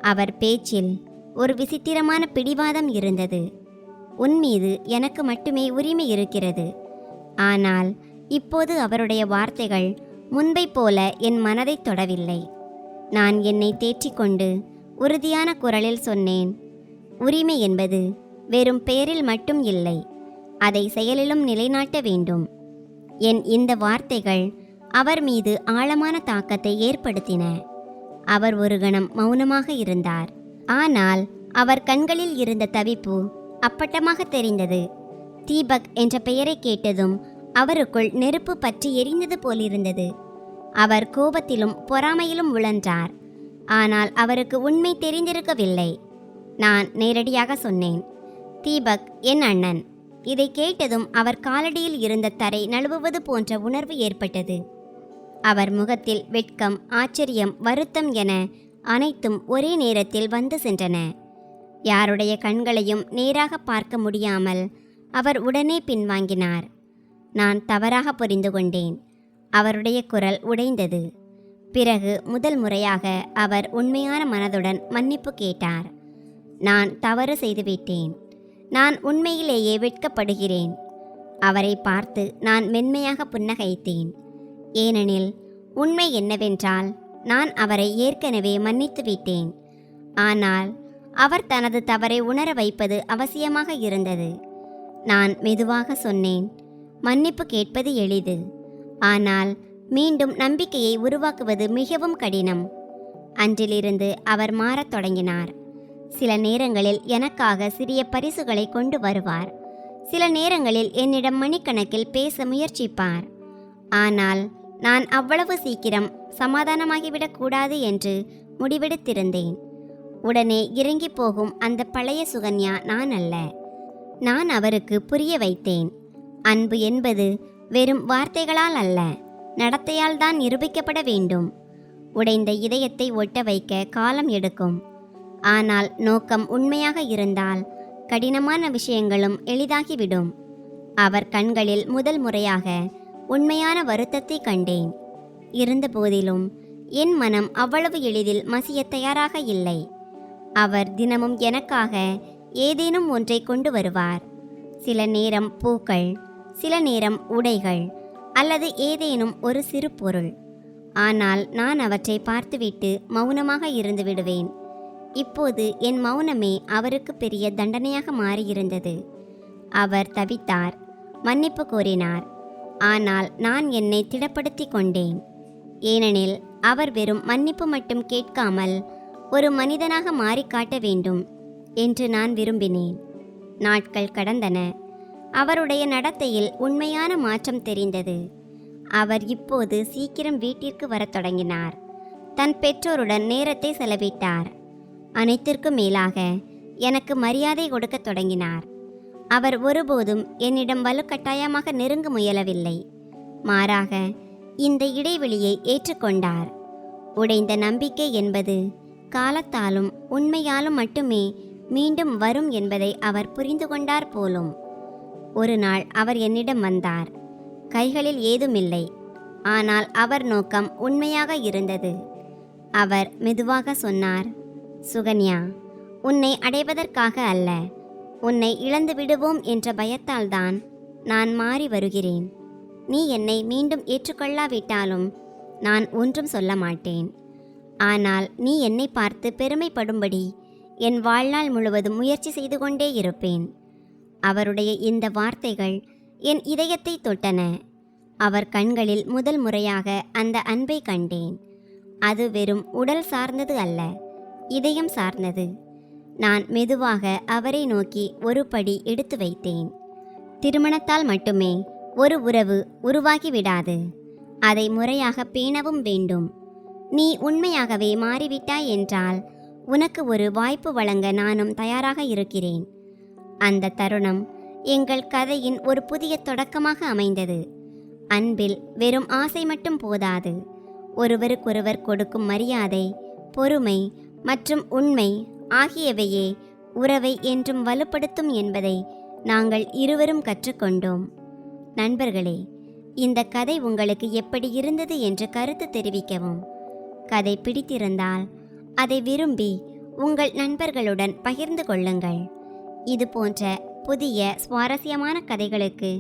அவர் பேச்சில் ஒரு விசித்திரமான பிடிவாதம் இருந்தது. "உன் மீது எனக்கு மட்டுமே உரிமை இருக்கிறது." ஆனால் இப்போது அவருடைய வார்த்தைகள் முன்பை போல என் மனதை தொடவில்லை. நான் என்னை தேற்றிக்கொண்டு உறுதியான குரலில் சொன்னேன், "உரிமை என்பது வெறும் பெயரில் மட்டும் இல்லை, அதை செயலிலும் நிலைநாட்ட வேண்டும்." என் இந்த வார்த்தைகள் அவர் மீது ஆழமான தாக்கத்தை ஏற்படுத்தின. அவர் ஒரு கணம் மௌனமாக இருந்தார். ஆனால் அவர் கண்களில் இருந்த தவிப்பு அப்பட்டமாக தெரிந்தது. தீபக் என்ற பெயரை கேட்டதும் அவருக்குள் நெருப்பு பற்றி எரிந்தது போலிருந்தது. அவர் கோபத்திலும் பொறாமையிலும் உழன்றார். ஆனால் அவருக்கு உண்மை தெரிந்திருக்கவில்லை. நான் நேரடியாக சொன்னேன், "தீபக் என் அண்ணன்." இதை கேட்டதும் அவர் காலடியில் இருந்த தரை நழுவுவது போன்ற உணர்வு ஏற்பட்டது. அவர் முகத்தில் வெட்கம், ஆச்சரியம், வருத்தம் என அனைத்தும் ஒரே நேரத்தில் வந்து சென்றன. யாருடைய கண்களையும் நேராக பார்க்க முடியாமல் அவர் உடனே பின்வாங்கினார். நான் தவறாக புரிந்து கொண்டேன். அவருடைய குரல் உடைந்தது. பிறகு முதல் முறையாக அவர் உண்மையான மனதுடன் மன்னிப்பு கேட்டார். நான் தவறு செய்துவிட்டேன். நான் உண்மையிலேயே வெட்கப்படுகிறேன். அவரை பார்த்து நான் மென்மையாக புன்னகைத்தேன். ஏனெனில் உண்மை என்னவென்றால் நான் அவரை ஏற்கனவே மன்னித்து விட்டேன். ஆனால் அவர் தனது தவறை உணர வைப்பது அவசியமாக இருந்தது. நான் மெதுவாக சொன்னேன், மன்னிப்பு கேட்பது எளிது, ஆனால் மீண்டும் நம்பிக்கையை உருவாக்குவது மிகவும் கடினம். அன்றிலிருந்து அவர் மாறத் தொடங்கினார். சில நேரங்களில் எனக்காக சிறிய பரிசுகளை கொண்டு வருவார். சில நேரங்களில் என்னிடம் மணிக்கணக்கில் பேச முயற்சிப்பார். ஆனால் நான் அவ்வளவு சீக்கிரம் சமாதானமாகிவிடக் கூடாது என்று முடிவெடுத்திருந்தேன். உடனே இறங்கி போகும் அந்த பழைய சுகன்யா நான் அல்ல. நான் அவருக்கு புரிய வைத்தேன். அன்பு என்பது வெறும் வார்த்தைகளால் அல்ல, நடத்தையால் தான் நிரூபிக்கப்பட வேண்டும். உடைந்த இதயத்தை ஒட்ட வைக்க காலம் எடுக்கும். ஆனால் நோக்கம் உண்மையாக இருந்தால் கடினமான விஷயங்களும் எளிதாகிவிடும். அவர் கண்களில் முதல் முறையாக உண்மையான வருத்தத்தை கண்டேன். இருந்தபோதிலும் என் மனம் அவ்வளவு எளிதில் மசிய தயாராக இல்லை. அவர் தினமும் எனக்காக ஏதேனும் ஒன்றை கொண்டு வருவார். சில நேரம் பூக்கள், சில நேரம் உடைகள், அல்லது ஏதேனும் ஒரு சிறு பொருள். ஆனால் நான் அவற்றை பார்த்துவிட்டு மௌனமாக இருந்து விடுவேன். இப்போது என் மௌனமே அவருக்கு பெரிய தண்டனையாக மாறியிருந்தது. அவர் தவித்தார், மன்னிப்பு கோரினார். ஆனால் நான் என்னை திடப்படுத்தி கொண்டேன். ஏனெனில் அவர் வெறும் மன்னிப்பு மட்டும் கேட்காமல் ஒரு மனிதனாக மாறி காட்ட வேண்டும் என்று நான் விரும்பினேன். நாட்கள் கடந்தன. அவருடைய நடத்தையில் உண்மையான மாற்றம் தெரிந்தது. அவர் இப்போது சீக்கிரம் வீட்டிற்கு வரத் தொடங்கினார். தன் பெற்றோருடன் நேரத்தை செலவிட்டார். அனைத்திற்கும் மேலாக எனக்கு மரியாதை கொடுக்கத் தொடங்கினார். அவர் ஒருபோதும் என்னிடம் வலுக்கட்டாயமாக நெருங்க முயலவில்லை. மாறாக இந்த இடைவெளியை ஏற்றுக்கொண்டார். உடைந்த நம்பிக்கை என்பது காலத்தாலும் உண்மையாலும் மட்டுமே மீண்டும் வரும் என்பதை அவர் புரிந்து கொண்டார் போலும். ஒரு நாள் அவர் என்னிடம் வந்தார். கைகளில் ஏதுமில்லை, ஆனால் அவர் நோக்கம் உண்மையாக இருந்தது. அவர் மெதுவாக சொன்னார், சுகன்யா, உன்னை அடைவதற்காக அல்ல, உன்னை இழந்து விடுவோம் என்ற பயத்தால்தான் நான் மாறி வருகிறேன். நீ என்னை மீண்டும் ஏற்றுக்கொள்ளாவிட்டாலும் நான் ஒன்றும் சொல்ல மாட்டேன். ஆனால் நீ என்னை பார்த்து பெருமைப்படும்படி என் வாழ்நாள் முழுவதும் முயற்சி செய்து கொண்டே இருப்பேன். அவருடைய இந்த வார்த்தைகள் என் இதயத்தை தொட்டன. அவர் கண்களில் முதல் முறையாக அந்த அன்பை கண்டேன். அது வெறும் உடல் சார்ந்தது அல்ல, இதயம் சார்ந்தது. நான் மெதுவாக அவரை நோக்கி ஒரு படி எடுத்து வைத்தேன். திருமணத்தால் மட்டுமே ஒரு உறவு உருவாகிவிடாது. அதை முறையாக பேணவும் வேண்டும். நீ உண்மையாகவே மாறிவிட்டாய் என்றால் உனக்கு ஒரு வாய்ப்பு வழங்க நானும் தயாராக இருக்கிறேன். அந்த தருணம் எங்கள் கதையின் ஒரு புதிய தொடக்கமாக அமைந்தது. அன்பில் வெறும் ஆசை மட்டும் போதாது. ஒருவருக்கொருவர் கொடுக்கும் மரியாதை, பொறுமை மற்றும் உண்மை ஆகியவையே உறவை என்றும் வலுப்படுத்தும் என்பதை நாங்கள் இருவரும் கற்றுக்கொண்டோம். நண்பர்களே, இந்த கதை உங்களுக்கு எப்படி இருந்தது என்று கருத்து தெரிவிக்கவும். கதை பிடித்திருந்தால் அதை விரும்பி உங்கள் நண்பர்களுடன் பகிர்ந்து கொள்ளுங்கள். இது போன்ற புதிய சுவாரஸ்யமான கதைகளுக்கு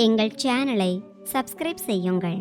எங்கள் சேனலை சப்ஸ்கிரைப் செய்யுங்கள்.